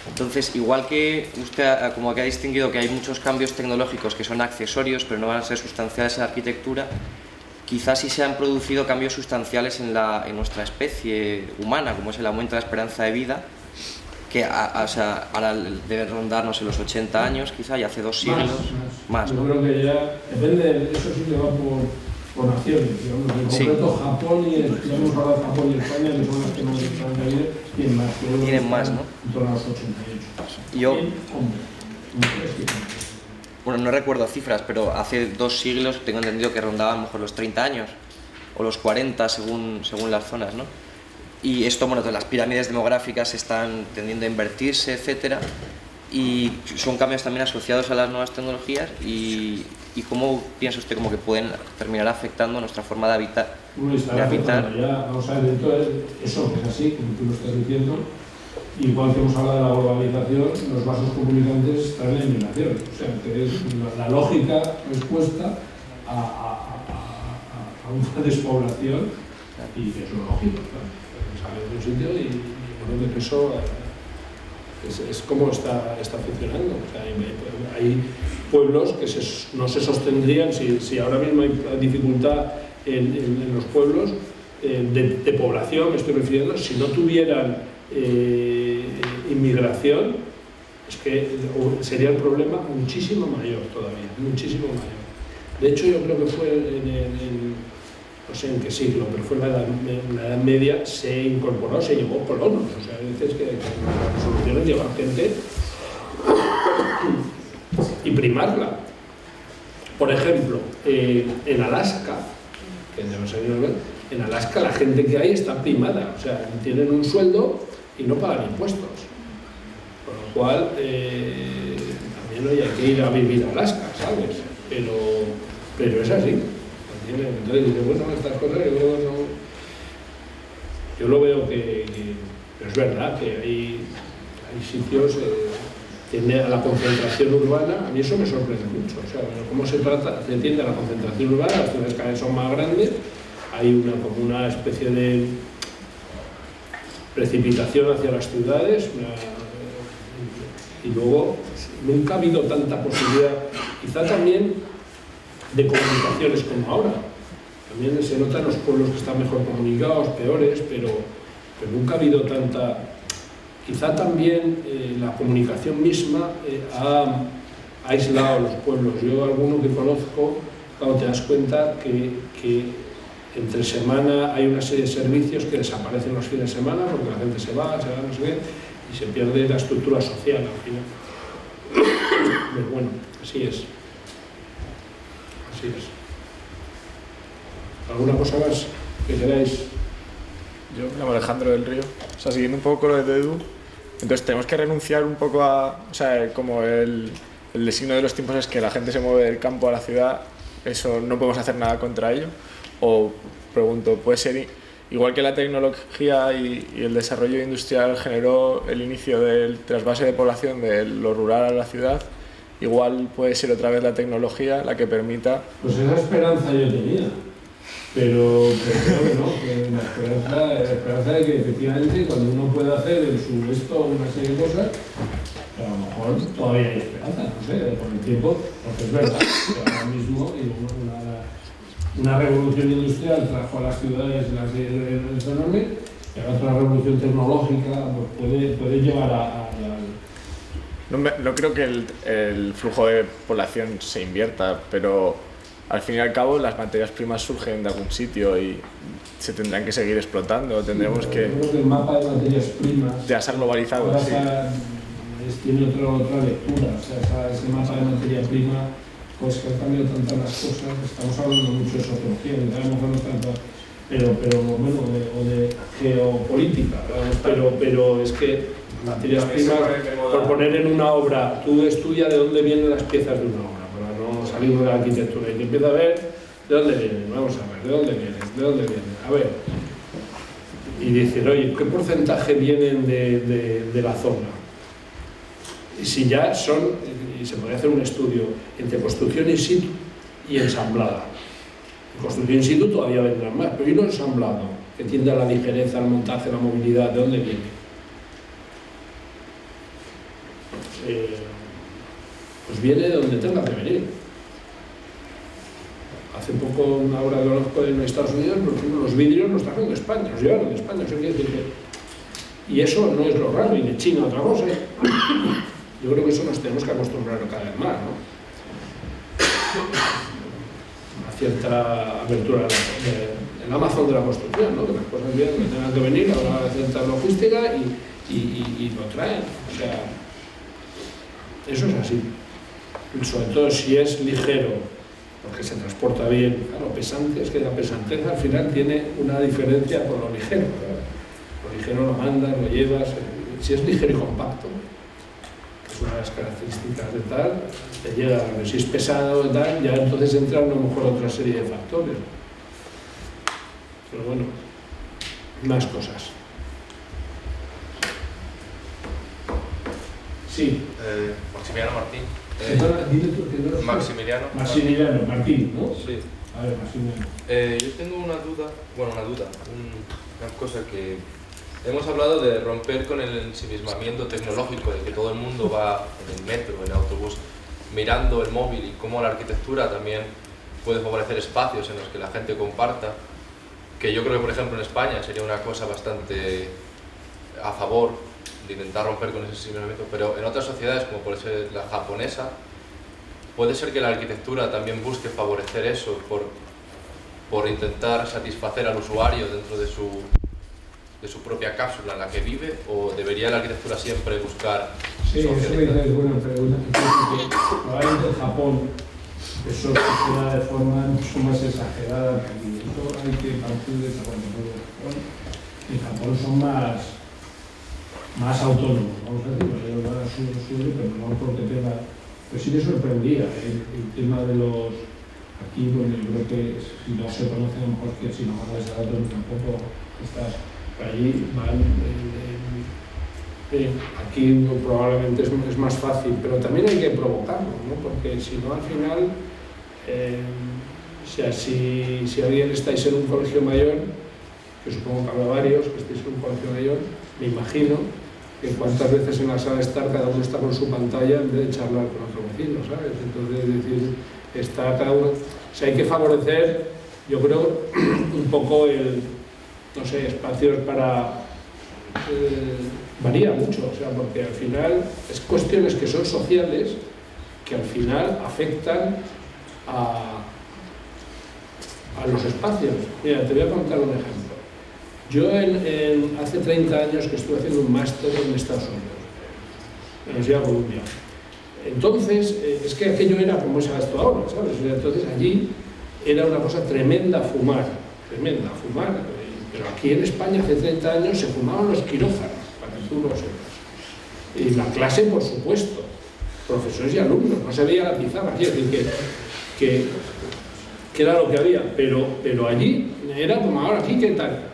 Entonces, igual que usted como que ha distinguido que hay muchos cambios tecnológicos que son accesorios pero no van a ser sustanciales en la arquitectura, quizás sí se han producido cambios sustanciales en nuestra especie humana, como es el aumento de la esperanza de vida, que o sea, ahora debe rondarnos en los 80 años quizá, y hace 2 siglos más, ¿no? Yo creo que ya depende, eso sí que va por naciones, digamos, en concreto sí. Japón y hemos hablado de Japón y España, que son las que nos están cayendo, tienen más, ¿no? En torno a los 88. Yo, bueno, no recuerdo cifras, pero hace 2 siglos tengo entendido que rondaban a lo mejor los 30 años o los 40 según las zonas, ¿no? Y esto, bueno, las pirámides demográficas están tendiendo a invertirse, etcétera, y son cambios también asociados a las nuevas tecnologías. ¿Y cómo piensa usted como que pueden terminar afectando nuestra forma de habitar? Ya, vamos a ver, entonces, eso que es así, como tú lo estás diciendo, igual que hemos hablado de la globalización, los vasos comunicantes traen la inmigración, o sea, que es la lógica respuesta a una despoblación, y que es lo lógico, claro. Sale de un sitio y creo que eso es como está funcionando. O sea, hay pueblos que no se sostendrían si ahora mismo hay dificultad en los pueblos de población, me estoy refiriendo, si no tuvieran inmigración, es que sería el problema muchísimo mayor todavía, muchísimo mayor. De hecho, yo creo que fue no sé en qué siglo, pero fue en la Edad Media, se incorporó, se llevó colonos. O sea, a veces que las soluciones llevar gente y primarla. Por ejemplo, en Alaska, que debe ser en Alaska la gente que hay está primada, o sea, tienen un sueldo y no pagan impuestos. Con lo cual, también hay que ir a vivir a Alaska, ¿sabes? Pero es así. Entonces dice, bueno, estas cosas yo lo veo que es verdad que hay sitios tiende a la concentración urbana. A mí eso me sorprende mucho, o sea, cómo se tiende a la concentración urbana, las ciudades cada vez son más grandes, hay como una especie de precipitación hacia las ciudades, y luego nunca ha habido tanta posibilidad, quizá también de comunicaciones como ahora. También se nota en los pueblos que están mejor comunicados, peores, pero nunca ha habido tanta... Quizá también la comunicación misma ha aislado los pueblos. Yo alguno que conozco, claro, te das cuenta que entre semana hay una serie de servicios que desaparecen los fines de semana porque la gente se va, no sé qué, y se pierde la estructura social al final. Pero bueno, así es. Así es. ¿Alguna cosa más que queráis? Yo me llamo Alejandro del Río. O sea, siguiendo un poco lo de Edu, entonces tenemos que renunciar un poco a... O sea, como el designio de los tiempos es que la gente se mueve del campo a la ciudad, eso no podemos hacer nada contra ello. O, pregunto, ¿puede ser igual que la tecnología y el desarrollo industrial generó el inicio del trasvase de población de lo rural a la ciudad? igual puede ser otra vez la tecnología la que permita... Pues esa esperanza yo tenía, pero creo que no, que la esperanza de que efectivamente cuando uno pueda hacer en su esto una serie de cosas, a lo mejor todavía hay esperanza, no sé, con el tiempo, porque es verdad que ahora mismo una revolución industrial trajo a las ciudades las enormes, y ahora otra revolución tecnológica pues puede llevar a No creo que el flujo de población se invierta, pero al fin y al cabo las materias primas surgen de algún sitio y se tendrán que seguir explotando. Tendremos Yo creo que el mapa de materias primas ya se ha globalizado. ahora Sí. tiene otra lectura, o sea, ese mapa de materia prima, pues que han cambiado tantas las cosas, estamos hablando mucho de sociología, a lo mejor no tanto, pero bueno, o de geopolítica, pero es que materias primas, por poner en una obra, tú estudia de dónde vienen las piezas de una obra, para no salir de la arquitectura, y que empieza a ver de dónde vienen, vamos a ver, de dónde vienen, a ver, y dicen, oye, ¿qué porcentaje vienen de la zona? Y si ya son, y se podría hacer un estudio entre construcción in situ y ensamblada. En construcción in situ todavía vendrán más, pero y no ensamblado, que tiende a la ligereza, al montaje, a la movilidad, ¿de dónde viene? Pues viene de donde tenga que venir. Hace poco una obra que conozco en Estados Unidos, por ejemplo, los vidrios los trajeron de España, los llevaron de España, eso quiere decir que... Y eso no es lo raro, y de China otra cosa. Yo creo que eso nos tenemos que acostumbrar cada vez más, ¿no? Una cierta apertura en Amazon de la construcción, ¿no? Que las cosas vienen, que tengan que venir, habrá cierta logística y lo traen. O sea, eso es así. Y sobre todo si es ligero, porque se transporta bien. Claro, pesante, es que la pesantez al final tiene una diferencia con lo ligero, ¿verdad? Lo ligero lo mandas, lo llevas. Si es ligero y compacto, que es una de las características de tal, te llega. Si es pesado y tal, ya entonces entran a lo mejor otra serie de factores. Pero bueno, más cosas. Sí. Maximiliano Martín. Dile tú que no Maximiliano. Maximiliano Martín, ¿no? Sí. A ver, Maximiliano. Yo tengo una cosa que hemos hablado de romper con el ensimismamiento tecnológico, de que todo el mundo va en el metro, en el autobús, mirando el móvil, y cómo la arquitectura también puede favorecer espacios en los que la gente comparta, que yo creo que por ejemplo en España sería una cosa bastante a favor de intentar romper con ese ensimismamiento, pero en otras sociedades, como puede ser la japonesa, puede ser que la arquitectura también busque favorecer eso por intentar satisfacer al usuario dentro de su propia cápsula en la que vive, o debería la arquitectura siempre buscar Sí, eso es buena pregunta. Probablemente en Japón eso funciona de forma mucho más exagerada que aquí. Esto hay que partir de Japón. En Japón son más autónomos, vamos a decir, ellos van a suyo, pero no porque tenga... Pues sí me sorprendía el tema de los... Aquí, bueno, yo creo que si no se conocen, a lo mejor que si no van a ese dato tampoco estás... Allí van... aquí probablemente es más fácil, pero también hay que provocarlo, ¿no? Porque si no, al final, si alguien estáis en un colegio mayor, que supongo que habrá varios que estéis en un colegio mayor, me imagino que cuántas veces en la sala estar cada uno está con su pantalla en vez de charlar con otro vecino, ¿sabes? Entonces, es decir, está cada uno... O sea, hay que favorecer, yo creo, un poco no sé, espacios para... varía mucho, o sea, porque al final es cuestiones que son sociales que al final afectan a los espacios. Mira, te voy a contar un ejemplo. Yo hace 30 años que estuve haciendo un máster en Estados Unidos, en la Universidad de Columbia. Entonces, es que aquello era como se ha esto ahora, ¿sabes? Entonces allí era una cosa tremenda fumar, pero aquí en España hace 30 años se fumaban los quirófanos, para que tú lo sepas. Y la clase, por supuesto, profesores y alumnos, no se veía la pizarra, es decir, que era lo que había, pero allí era como ahora aquí, ¿qué tal?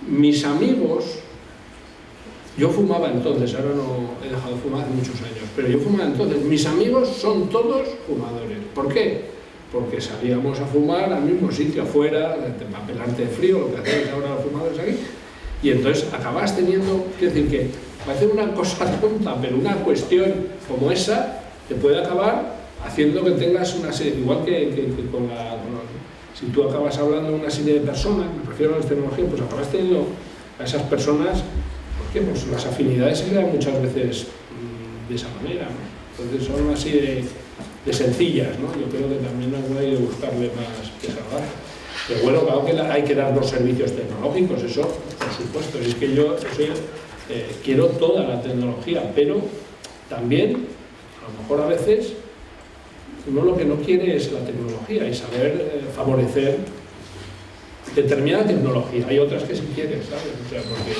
Mis amigos Yo fumaba entonces, ahora no he dejado de fumar hace muchos años, pero yo fumaba entonces. Mis amigos son todos fumadores. ¿Por qué? Porque salíamos a fumar al mismo sitio, afuera, a pelarte de frío, lo que hacéis ahora los fumadores aquí, y entonces acabas teniendo, quiero decir que parece una cosa tonta, pero una cuestión como esa te puede acabar haciendo que tengas una serie, igual que si tú acabas hablando de una serie de personas, me refiero a las tecnologías, pues acabas teniendo a esas personas, porque pues las afinidades se crean muchas veces de esa manera, ¿no? Entonces son así de sencillas, ¿no? Yo creo que también hay que buscarle más que salvar. Pero bueno, claro que hay que dar los servicios tecnológicos, eso por supuesto, es que yo quiero toda la tecnología, pero también, a lo mejor a veces, uno lo que no quiere es la tecnología y saber favorecer determinada tecnología. Hay otras que sí quieren, ¿sabes? O sea, porque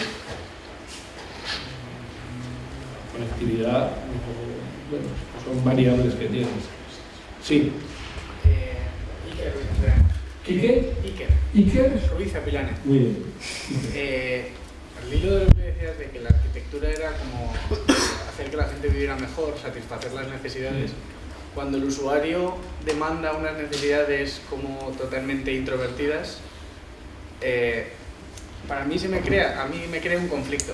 la conectividad, bueno, son variables que tienes. Sí. Iker Ruiz Apilane. Muy bien. Al hilo de lo que decías de que la arquitectura era como hacer que la gente viviera mejor, satisfacer las necesidades, cuando el usuario demanda unas necesidades como totalmente introvertidas, para mí me crea un conflicto,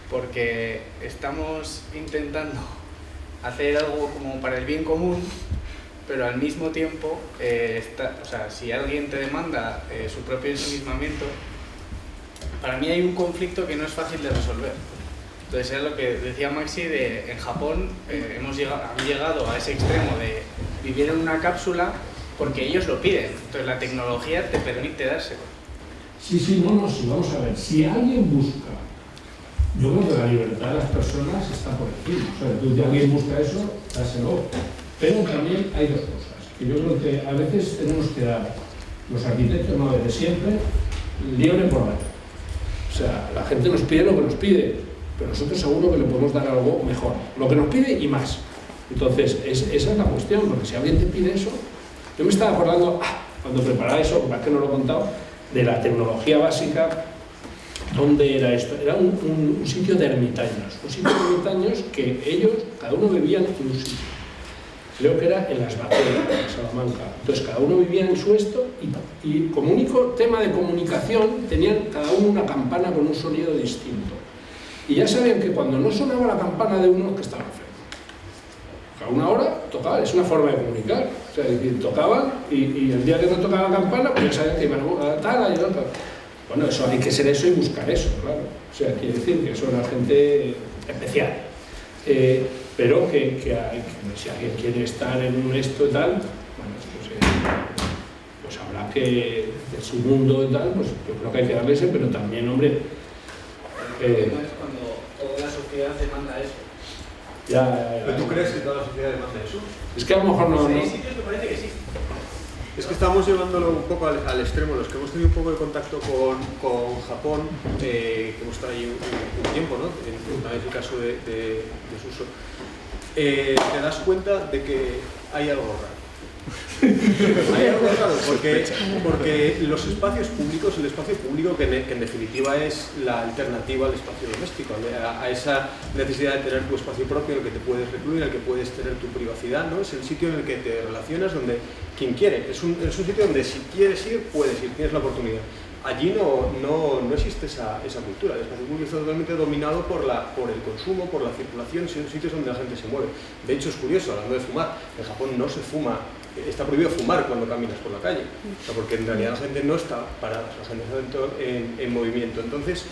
porque estamos intentando hacer algo como para el bien común, pero al mismo tiempo, si alguien te demanda su propio ensimismamiento, para mí hay un conflicto que no es fácil de resolver. Entonces es lo que decía Maxi, en Japón han llegado a ese extremo de vivir en una cápsula porque ellos lo piden. Entonces la tecnología te permite dárselo. Sí, vamos a ver, si alguien busca, yo creo que la libertad de las personas está por encima, o sea, si alguien busca eso, dáselo. Pero también hay dos cosas, que yo creo que a veces tenemos que dar, los arquitectos, no desde siempre, libre por dar. O sea, la gente nos pide lo que nos pide, pero nosotros seguro que le podemos dar algo mejor, lo que nos pide y más. Entonces, esa es la cuestión, porque si alguien te pide eso, yo me estaba acordando, cuando preparaba eso, para que no lo he contado, de la tecnología básica. ¿Dónde era esto? Era un sitio de ermitaños, que ellos, cada uno vivía en un sitio. Creo que era en Las Bateras, en Salamanca. Entonces cada uno vivía en su y como único tema de comunicación tenían cada uno una campana con un sonido distinto. Y ya sabían que cuando no sonaba la campana de uno, que estaba enfermo. Cada una hora tocaba, es una forma de comunicar. O sea, es decir, tocaban y el día que no tocaba la campana, pues ya sabían que iban a tal, y otra. Bueno, eso hay que ser eso y buscar eso, claro. O sea, quiere decir que son la gente especial. Pero que si alguien quiere estar en esto y tal, bueno, pues habrá que, de su mundo y tal, pues yo creo que hay que darle ese, pero también, hombre... es cuando toda la sociedad demanda eso. ¿Pero tú crees que toda la sociedad demanda eso? Es que a lo mejor no... Hay sitios que parece que sí. Es que estamos llevándolo un poco al extremo, los que hemos tenido un poco de contacto con Japón, que hemos estado ahí un tiempo, ¿no? En el caso de Suso, te das cuenta de que hay algo raro. Hay algo raro, porque los espacios públicos, el espacio público que en definitiva es la alternativa al espacio doméstico, a esa necesidad de tener tu espacio propio, en el que te puedes recluir, en el que puedes tener tu privacidad, ¿no? Es el sitio en el que te relacionas, donde quien quiere, es un sitio donde si quieres ir, puedes ir, tienes la oportunidad. Allí no existe esa cultura, el espacio público está totalmente dominado por el consumo, por la circulación, son sitios donde la gente se mueve. De hecho es curioso, hablando de fumar, en Japón no se fuma, está prohibido fumar cuando caminas por la calle, o sea, porque en realidad la gente no está parada, la gente está en movimiento. Entonces,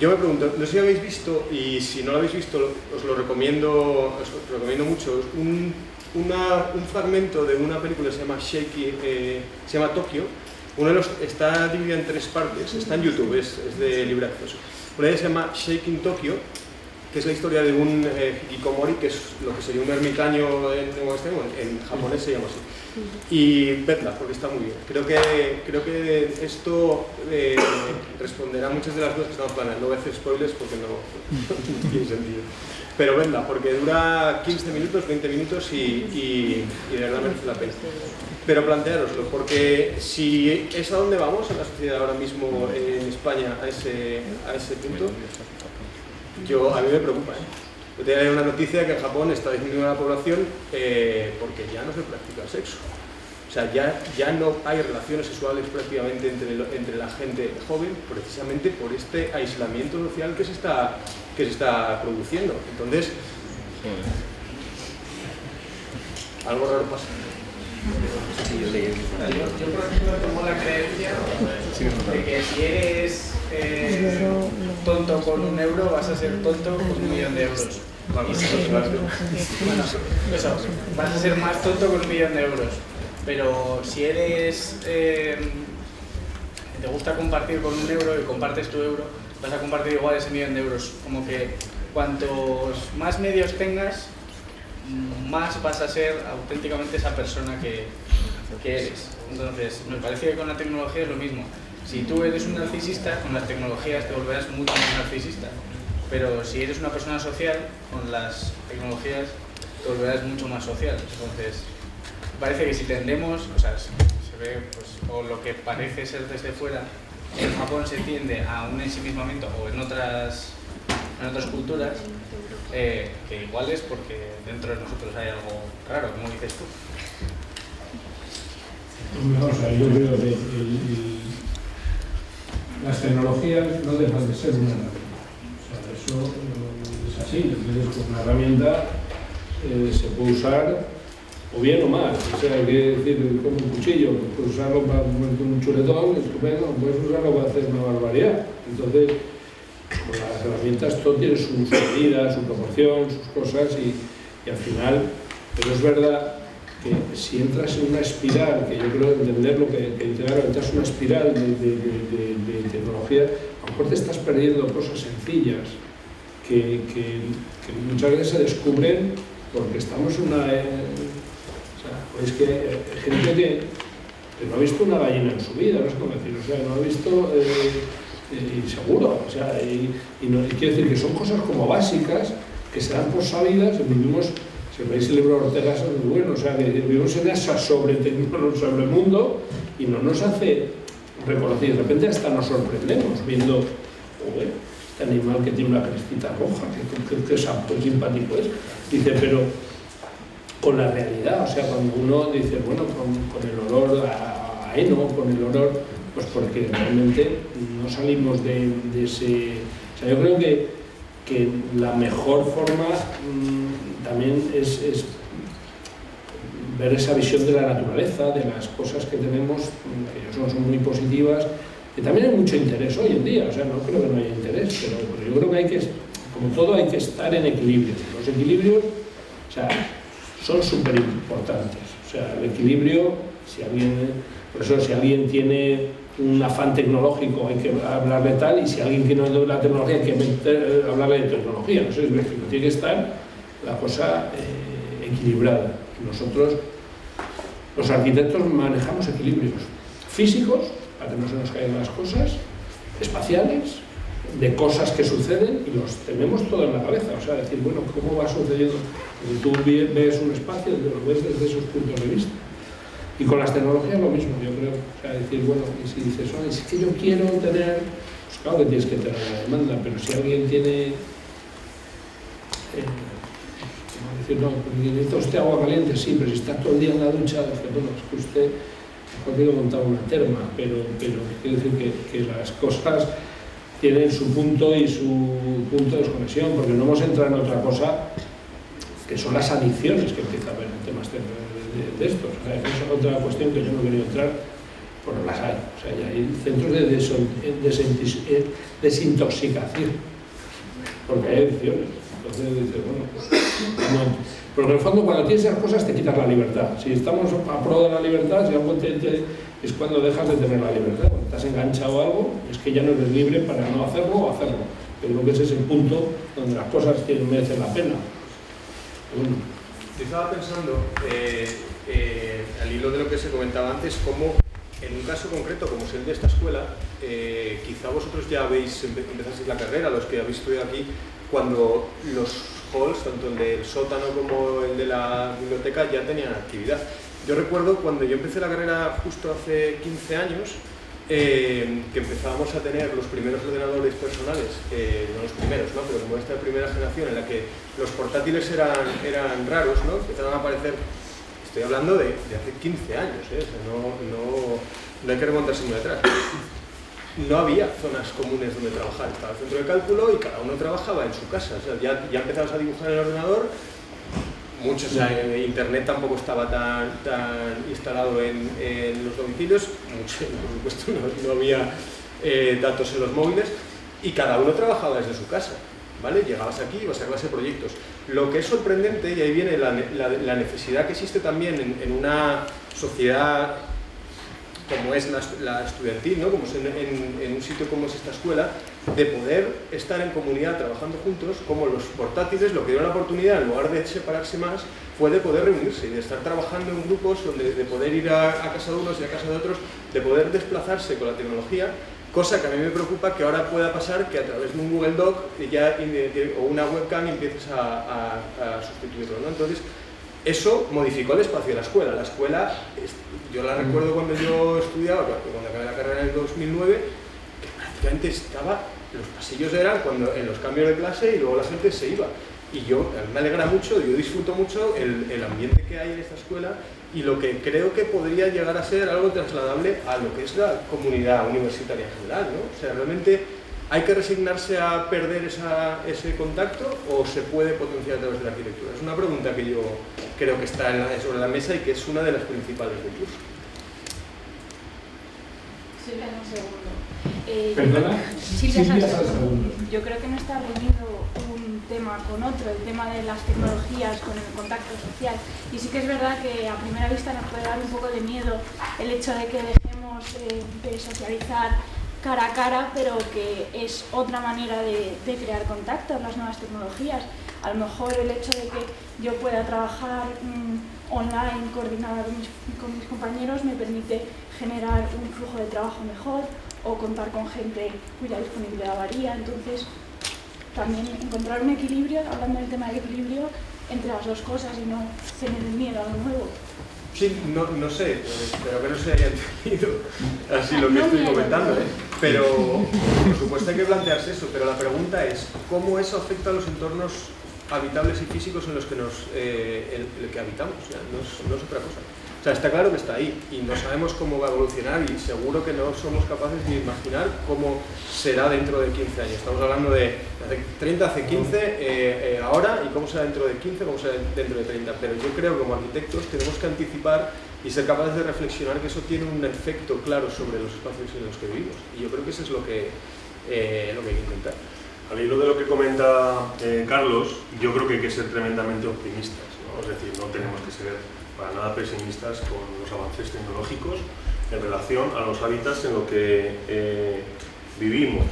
yo me pregunto, no sé si habéis visto, y si no lo habéis visto, os lo recomiendo mucho, un fragmento de una película que se llama Tokio. Está dividida en 3 partes, está en YouTube, es de libre acceso. Una de ellas se llama Shaking Tokyo, que es la historia de un hikikomori, que es lo que sería un ermitaño en japonés se llama así. Y vedla, porque está muy bien. Creo que esto responderá a muchas de las dudas que estamos planeando. No voy a hacer spoilers porque no tiene sentido. Pero vedla, porque dura 15 minutos, 20 minutos y de verdad merece la pena. Pero planteároslo, porque si es a donde vamos en la sociedad ahora mismo en España, a ese punto, a mí me preocupa. Yo te daré una noticia que en Japón está disminuyendo la población porque ya no se practica el sexo. O sea, ya no hay relaciones sexuales prácticamente entre la gente joven, precisamente por este aislamiento social que se está produciendo. Entonces, algo raro pasa. Yo por ejemplo, tomo la creencia de que si eres tonto con 1 euro, vas a ser tonto con 1 millón de euros. Bueno, eso, vas a ser más tonto con 1 millón de euros. Pero si eres te gusta compartir con 1 euro y compartes tu euro, vas a compartir igual ese 1 millón de euros. Como que cuantos más medios tengas, más vas a ser auténticamente esa persona que eres. Entonces, me parece que con la tecnología es lo mismo. Si tú eres un narcisista, con las tecnologías te volverás mucho más narcisista. Pero si eres una persona social, con las tecnologías te volverás mucho más social. Entonces, me parece que si tendemos, o sea, se ve, pues, o lo que parece ser desde fuera, en Japón se tiende a un ensimismamiento, o en otras culturas, que igual es porque dentro de nosotros hay algo raro, como dices tú. O sea, yo creo que las tecnologías no dejan de ser una herramienta. O sea, eso es así. Entonces, con una herramienta se puede usar o bien o mal. O sea, hay que decir, como un cuchillo, puedes usarlo para ponerte un chuletón, estupendo, puedes usarlo para hacer una barbaridad. Entonces, con las herramientas todo tiene su medida, su proporción, sus cosas y al final, pero es verdad que si entras en una espiral, que yo creo entender lo que dice Garo, entras en una espiral de tecnología, a lo mejor te estás perdiendo cosas sencillas que muchas veces se descubren porque estamos en una... o sea, es que hay gente que no ha visto una gallina en su vida, no sé cómo decir, o sea, no ha visto... y seguro, o sea, y quiero decir que son cosas como básicas que se dan por sabidas. Vivimos, si veis el libro de Ortega es muy bueno, o sea, que vivimos en esa sobremundo y no nos hace reconocer, de repente hasta nos sorprendemos viendo, este animal que tiene una crestita roja, que simpático es, dice, pero con la realidad, o sea, cuando uno dice, bueno, con el olor a heno, con el olor, pues porque realmente no salimos de ese... O sea, yo creo que la mejor forma también es ver esa visión de la naturaleza, de las cosas que tenemos, que son muy positivas, que también hay mucho interés hoy en día, o sea, no creo que no haya interés, pero yo creo que hay que, como todo, hay que estar en equilibrio. Los equilibrios, o sea, son súper importantes, o sea, el equilibrio, por eso si alguien tiene un afán tecnológico hay que hablarle tal, y si alguien tiene la tecnología hay que hablarle de tecnología, no sé, tiene que estar la cosa equilibrada. Nosotros, los arquitectos, manejamos equilibrios físicos, para que no se nos caigan las cosas, espaciales, de cosas que suceden, y los tenemos todo en la cabeza, o sea, decir, bueno, ¿cómo va sucediendo? Tú ves un espacio, lo ves desde esos puntos de vista. Y con las tecnologías lo mismo, yo creo. O sea, decir, bueno, y si dices, oye, es que yo quiero tener... Pues claro que tienes que tener la demanda, pero si alguien tiene... decir, no, necesita usted agua caliente, sí, pero si está todo el día en la ducha, dice, bueno, es que usted mejor tiene que montar una terma, pero quiero decir que las cosas tienen su punto y su punto de desconexión, porque no hemos entrado en otra cosa que son las adicciones que empieza a haber en temas de estos. O sea, esa es otra cuestión que yo no quería entrar, pero las hay. O sea, ya hay centros de desintoxicación, porque hay adicciones. Entonces dices, bueno, pues, porque en el fondo cuando tienes esas cosas te quitas la libertad. Si estamos a pro de la libertad, si algo es cuando dejas de tener la libertad. Cuando estás enganchado a algo, es que ya no eres libre para no hacerlo o hacerlo. Yo creo que ese es el punto donde las cosas merecen la pena. Bueno. Yo estaba pensando, al hilo de lo que se comentaba antes, cómo en un caso concreto como es el de esta escuela, quizá vosotros ya empezasteis la carrera, los que habéis estudiado aquí, cuando los halls, tanto el del sótano como el de la biblioteca, ya tenían actividad. Yo recuerdo cuando yo empecé la carrera justo hace 15 años, que empezábamos a tener los primeros ordenadores personales, no los primeros, ¿no? Pero como esta primera generación en la que los portátiles eran raros, ¿no? Empezaron a aparecer, estoy hablando de hace 15 años, o sea, no hay que remontarse muy atrás. No había zonas comunes donde trabajar, estaba el centro de cálculo y cada uno trabajaba en su casa, o sea, ya empezabas a dibujar en el ordenador. Muchos, internet tampoco estaba tan instalado en los domicilios, por supuesto no había datos en los móviles, y cada uno trabajaba desde su casa, ¿vale? Llegabas aquí y ibas a clase de proyectos. Lo que es sorprendente, y ahí viene la necesidad que existe también en una sociedad como es la estudiantil, ¿no? Como es en un sitio como es esta escuela, de poder estar en comunidad trabajando juntos, como los portátiles, lo que dio la oportunidad, en lugar de separarse más, fue de poder reunirse y de estar trabajando en grupos, de poder ir a casa de unos y a casa de otros, de poder desplazarse con la tecnología, cosa que a mí me preocupa que ahora pueda pasar que a través de un Google Doc o una webcam empieces a sustituirlo, ¿no? Entonces, eso modificó el espacio de la escuela. La escuela, yo la recuerdo cuando yo estudiaba, cuando acabé la carrera en el 2009, que prácticamente los pasillos eran en los cambios de clase y luego la gente se iba. Y a mí me alegra mucho, yo disfruto mucho el ambiente que hay en esta escuela y lo que creo que podría llegar a ser algo trasladable a lo que es la comunidad universitaria en general, ¿no? O sea, realmente ¿hay que resignarse a perder ese contacto o se puede potenciar a través de la arquitectura? Es una pregunta que yo creo que está sobre la mesa y que es una de las principales del curso. Silvia, un segundo. ¿Perdona? Silvia Salcedo. Yo creo que no está reunido un tema con otro, el tema de las tecnologías con el contacto social. Y sí que es verdad que a primera vista nos puede dar un poco de miedo el hecho de que dejemos de socializar cara a cara, pero que es otra manera de crear contactos, las nuevas tecnologías. A lo mejor el hecho de que yo pueda trabajar online, coordinada con mis compañeros, me permite generar un flujo de trabajo mejor o contar con gente cuya disponibilidad varía. Entonces, también encontrar un equilibrio, hablando del tema del equilibrio, entre las dos cosas y no tener miedo a lo nuevo. Sí, no sé, espero que no se haya entendido así lo que estoy comentando, ¿eh? Pero por supuesto hay que plantearse eso, pero la pregunta es ¿cómo eso afecta a los entornos habitables y físicos en los que que habitamos? O sea, no es otra cosa. O sea, está claro que está ahí y no sabemos cómo va a evolucionar y seguro que no somos capaces ni de imaginar cómo será dentro de 15 años. Estamos hablando de hace 30, hace 15, ahora, y cómo será dentro de 15, cómo será dentro de 30. Pero yo creo que como arquitectos tenemos que anticipar y ser capaces de reflexionar que eso tiene un efecto claro sobre los espacios en los que vivimos. Y yo creo que eso es lo que hay que intentar. Al hilo de lo que comenta Carlos, yo creo que hay que ser tremendamente optimistas, ¿no? Es decir, no tenemos que ser para nada pesimistas con los avances tecnológicos en relación a los hábitats en los que vivimos.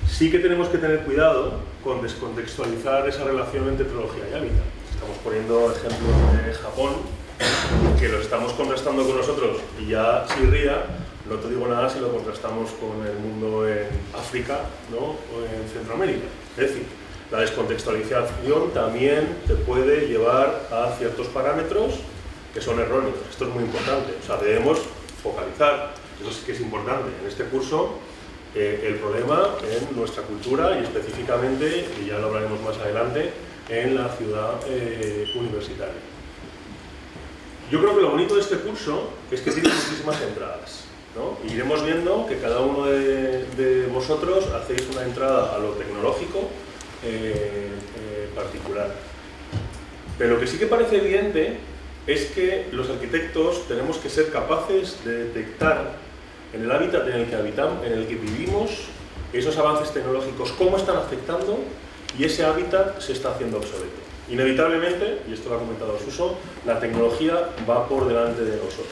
Sí que tenemos que tener cuidado con descontextualizar esa relación entre tecnología y hábitat. Estamos poniendo ejemplos de Japón, que los estamos contrastando con nosotros y ya chirría. No te digo nada si lo contrastamos con el mundo en África, ¿no? O en Centroamérica. Es decir, la descontextualización también te puede llevar a ciertos parámetros que son erróneos. Esto es muy importante. O sea, debemos focalizar, eso sí que es importante en este curso, el problema en nuestra cultura y específicamente, y ya lo hablaremos más adelante, en la ciudad universitaria. Yo creo que lo bonito de este curso es que tiene muchísimas entradas, ¿no? Y iremos viendo que cada uno de vosotros hacéis una entrada a lo tecnológico particular. Pero lo que sí que parece evidente es que los arquitectos tenemos que ser capaces de detectar en el hábitat en el que habitamos, en el que vivimos, esos avances tecnológicos, cómo están afectando y ese hábitat se está haciendo obsoleto. Inevitablemente, y esto lo ha comentado Suso, la tecnología va por delante de nosotros.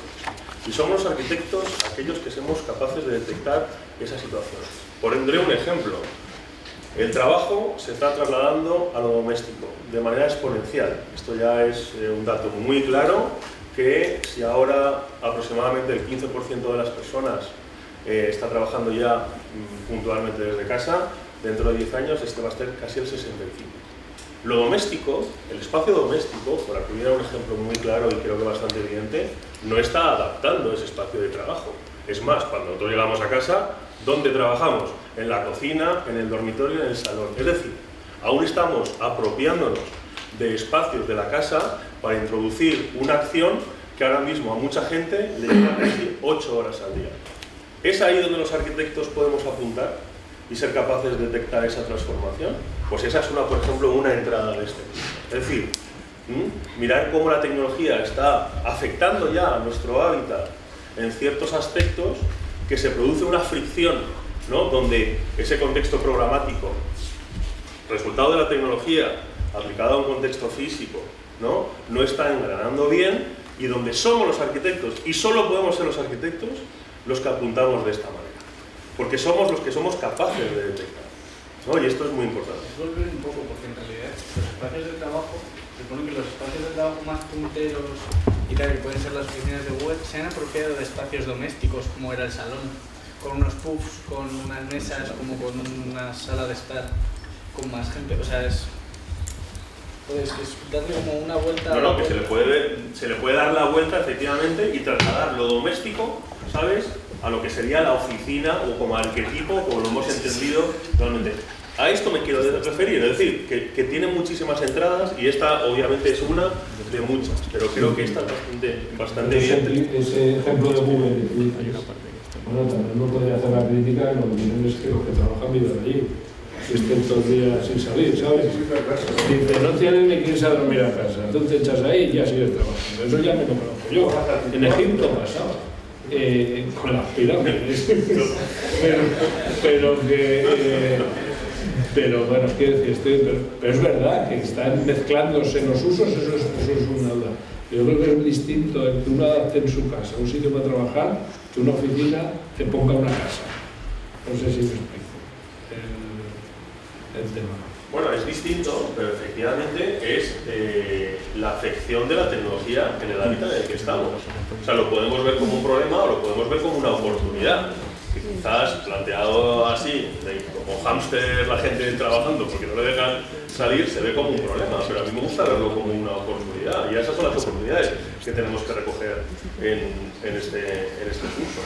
Y somos los arquitectos aquellos que somos capaces de detectar esa situación. Pondré un ejemplo. El trabajo se está trasladando a lo doméstico de manera exponencial. Esto ya es un dato muy claro, que si ahora aproximadamente el 15% de las personas está trabajando ya puntualmente desde casa, dentro de 10 años este va a ser casi el 65%. Lo doméstico, el espacio doméstico, por acudir a un ejemplo muy claro y creo que bastante evidente, no está adaptando ese espacio de trabajo. Es más, cuando nosotros llegamos a casa, ¿dónde trabajamos? En la cocina, en el dormitorio, en el salón. Es decir, aún estamos apropiándonos de espacios de la casa para introducir una acción que ahora mismo a mucha gente le lleva casi 8 horas al día. ¿Es ahí donde los arquitectos podemos apuntar y ser capaces de detectar esa transformación? Pues esa es, por ejemplo, una entrada de este tipo. Es decir, mirar cómo la tecnología está afectando ya a nuestro hábitat en ciertos aspectos, que se produce una fricción, ¿no? Donde ese contexto programático, resultado de la tecnología aplicada a un contexto físico, no está engranando bien, y donde somos los arquitectos, y solo podemos ser los arquitectos, los que apuntamos de esta manera, porque somos los que somos capaces de detectar, ¿no? Y esto es muy importante. Volver un poco, porque en realidad los espacios de trabajo, suponen que los espacios de trabajo más punteros y tal, que pueden ser las oficinas de web, se han apropiado de espacios domésticos, como era el salón, con unos puffs, con unas mesas, como con una sala de estar con más gente. O sea, es darle como una vuelta. No, que se le puede dar la vuelta efectivamente y trasladar lo doméstico, ¿sabes?, a lo que sería la oficina, o como arquetipo, como lo hemos entendido realmente. A esto me quiero referir, es decir, que tiene muchísimas entradas, y esta obviamente es una de muchas, pero creo que esta es bastante bien. Ese ejemplo de Google, bueno, también uno podría hacer la crítica en los millones que los que trabajan viven allí, estén todo el día sin salir, ¿sabes? Dice, no tienen ni quien irse a dormir a casa, tú te echas ahí y ya sigues trabajando. Eso ya me lo conozco yo. En Egipto pasaba, con las pirámides, pero bueno, quiero decir, pero es verdad que están mezclándose los usos, eso es una duda. Yo creo que es distinto el que uno adapte en su casa un sitio para trabajar, que una oficina te ponga una casa. No sé si me explico el tema. Bueno, es distinto, pero efectivamente es la afección de la tecnología en el hábitat en el que estamos. O sea, lo podemos ver como un problema o lo podemos ver como una oportunidad. Que quizás planteado así, como hámster la gente trabajando porque no le dejan salir, se ve como un problema, pero a mí me gusta verlo como una oportunidad, y esas son las oportunidades que tenemos que recoger en este curso.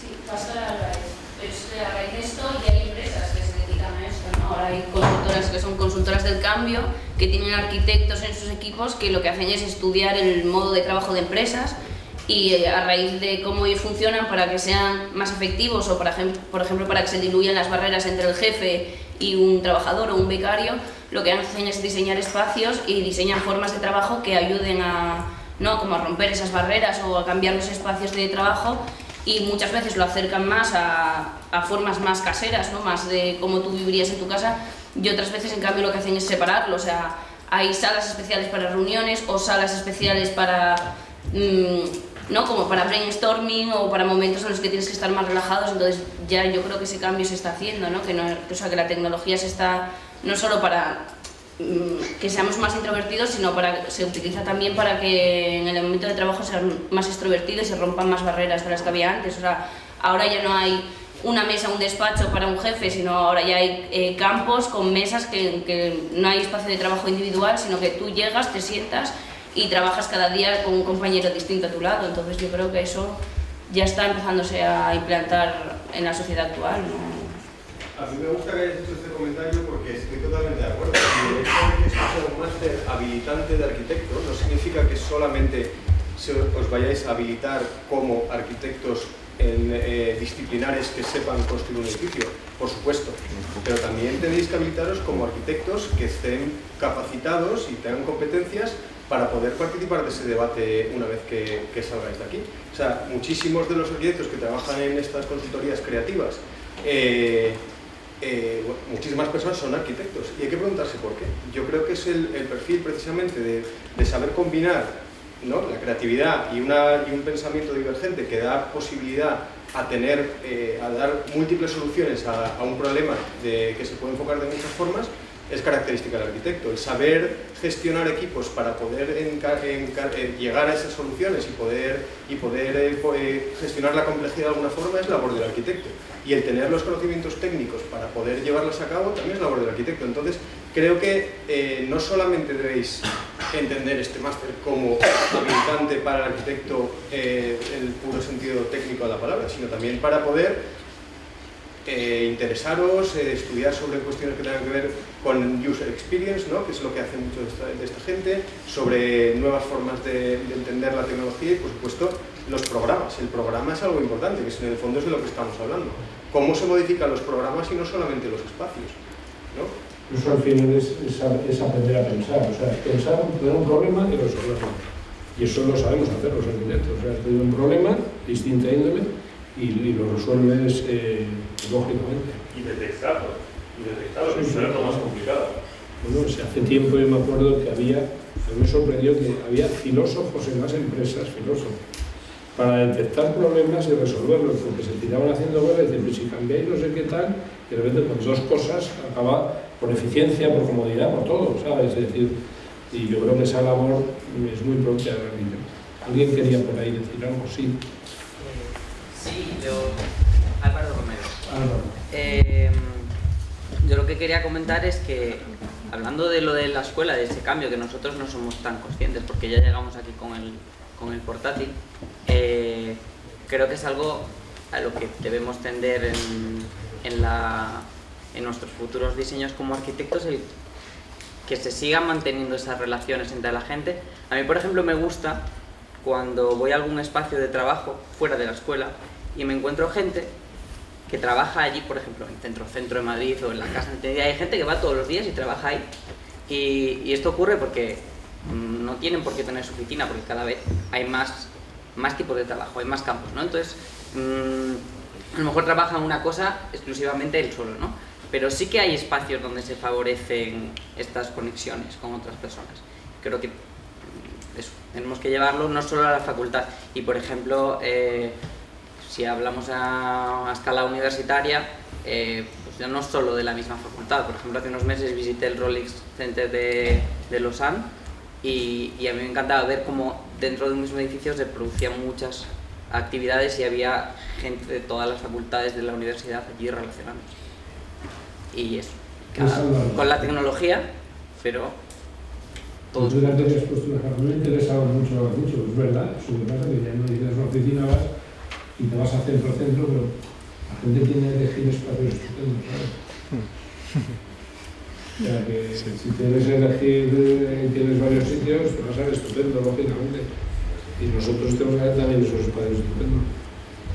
Sí, pasa a raíz de esto, y hay empresas que se dedican a esto, ¿no? Ahora hay consultoras que son consultoras del cambio, que tienen arquitectos en sus equipos que lo que hacen es estudiar el modo de trabajo de empresas, y a raíz de cómo ellos funcionan para que sean más efectivos, o por ejemplo para que se diluyan las barreras entre el jefe y un trabajador o un becario, lo que hacen es diseñar espacios y diseñan formas de trabajo que ayuden como a romper esas barreras o a cambiar los espacios de trabajo, y muchas veces lo acercan más a formas más caseras, ¿no? Más de cómo tú vivirías en tu casa, y otras veces en cambio lo que hacen es separarlo. O sea, hay salas especiales para reuniones o salas especiales para como para brainstorming o para momentos en los que tienes que estar más relajados. Entonces ya yo creo que ese cambio se está haciendo, ¿no? Que la tecnología se está, no solo para que seamos más introvertidos, sino se utiliza también para que en el momento de trabajo sean más extrovertidos y se rompan más barreras de las que había antes. O sea, ahora ya no hay una mesa, un despacho para un jefe, sino ahora ya hay campos con mesas que no hay espacio de trabajo individual, sino que tú llegas, te sientas y trabajas cada día con un compañero distinto a tu lado. Entonces yo creo que eso ya está empezándose a implantar en la sociedad actual, ¿no? A mí me gusta que hayas hecho este comentario porque estoy totalmente de acuerdo. El hecho de que esto sea un máster habilitante de arquitecto no significa que solamente os vayáis a habilitar como arquitectos disciplinares que sepan construir un edificio, por supuesto, pero también tenéis que habilitaros como arquitectos que estén capacitados y tengan competencias para poder participar de ese debate una vez que salgáis de aquí. O sea, muchísimos de los arquitectos que trabajan en estas consultorías creativas, muchísimas personas son arquitectos, y hay que preguntarse por qué. Yo creo que es el perfil precisamente de saber combinar, ¿no?, la creatividad y un pensamiento divergente que da posibilidad a dar múltiples soluciones a un problema que se puede enfocar de muchas formas. Es característica del arquitecto. El saber gestionar equipos para poder llegar a esas soluciones y poder gestionar la complejidad de alguna forma es labor del arquitecto. Y el tener los conocimientos técnicos para poder llevarlas a cabo también es labor del arquitecto. Entonces, creo que no solamente debéis entender este máster como habilitante para el arquitecto en el puro sentido técnico de la palabra, sino también para poder interesaros, estudiar sobre cuestiones que tengan que ver con user experience, ¿no? Que es lo que hace mucho de esta gente, sobre nuevas formas de entender la tecnología y, por supuesto, los programas. El programa es algo importante, que en el fondo es de lo que estamos hablando. Cómo se modifican los programas y no solamente los espacios, ¿no? Eso al final es aprender a pensar, o sea, pensar, tener un problema y resolverlo. Y eso lo sabemos hacer los arquitectos, o sea, tener un problema, distinta índole, y lo resuelves lógicamente. Y detectarlo, que es lo más complicado. Bueno, hace tiempo yo me acuerdo que me sorprendió que había filósofos en las empresas, para detectar problemas y resolverlos, porque se tiraban haciendo huelgas y decían, pues si cambiáis no sé qué tal, y de repente con dos cosas acaba por eficiencia, por comodidad, por todo, ¿sabes? Es decir, y yo creo que esa labor es muy propia de la arquitectura. ¿Alguien quería por ahí decir algo? Sí. Sí, Álvaro Romero. Yo lo que quería comentar es que, hablando de lo de la escuela, de ese cambio que nosotros no somos tan conscientes, porque ya llegamos aquí con el portátil, creo que es algo a lo que debemos tender en nuestros futuros diseños como arquitectos, el que se sigan manteniendo esas relaciones entre la gente. A mí, por ejemplo, me gusta cuando voy a algún espacio de trabajo fuera de la escuela y me encuentro gente que trabaja allí, por ejemplo, en Centro de Madrid o en la Casa Entendida. Hay gente que va todos los días y trabaja ahí. Y esto ocurre porque no tienen por qué tener su oficina, porque cada vez hay más tipos de trabajo, hay más campos, ¿no? Entonces, a lo mejor trabajan una cosa exclusivamente él solo, ¿no? Pero sí que hay espacios donde se favorecen estas conexiones con otras personas. Creo que eso, tenemos que llevarlo no solo a la facultad. Y, por ejemplo, si hablamos a escala universitaria, pues ya no solo de la misma facultad. Por ejemplo, hace unos meses visité el Rolex Center de Lausanne y a mí me encantaba ver cómo dentro de un mismo edificio se producían muchas actividades y había gente de todas las facultades de la universidad allí relacionándose. Y eso, con la tecnología, pero todo. Tú ya te has puesto un ejemplo, me interesaba mucho lo que has dicho, es verdad, eso que pasa que ya no dices una oficina, vas y te vas a centro, pero la gente tiene que elegir espacios estupendos, ¿sabes? O sea que si tienes que elegir, tienes varios sitios, te vas a ser estupendo, lógicamente. Y nosotros tenemos que hacer también esos espacios estupendos.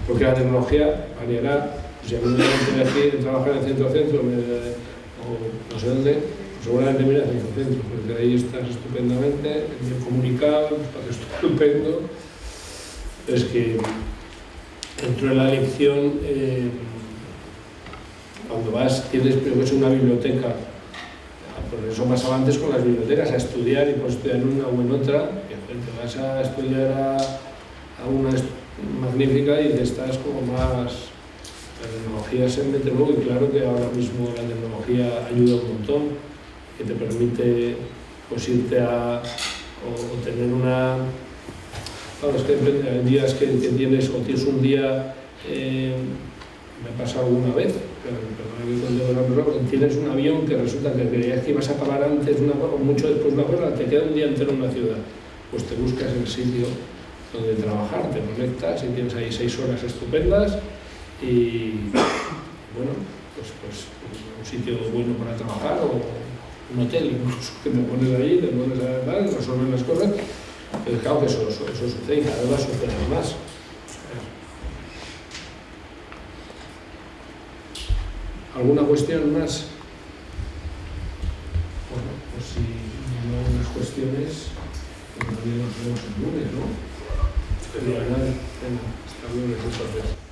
Porque la tecnología variará. Si a mí me dan que elegir trabajar en centro, o no sé dónde, seguramente mira centro, porque ahí estás estupendamente, bien comunicado, un espacio estupendo. Es que dentro de la elección, cuando vas, tienes primero que una biblioteca, por eso más avantes con las bibliotecas, a estudiar y puedes estudiar en una o en otra, y te vas a estudiar a una magnífica y te estás como más. La tecnología se mete luego y claro que ahora mismo la tecnología ayuda un montón, que te permite pues irte a o tener una. Claro, es que hay días que tienes un día, me ha pasado alguna vez, pero tienes un avión que resulta que creías que ibas a acabar antes o mucho después de una cosa, te queda un día entero en una ciudad, pues te buscas el sitio donde trabajar, te conectas y tienes ahí 6 horas estupendas y bueno, pues un sitio bueno para trabajar o un hotel incluso que te pones ahí, te pones a dar, resolver las cosas. Pero claro que eso sucede y cada vez va a suceder más. ¿Alguna cuestión más? Bueno, pues si no hay unas cuestiones, pues también nos vemos el lunes, ¿no? Hasta el lunes entonces.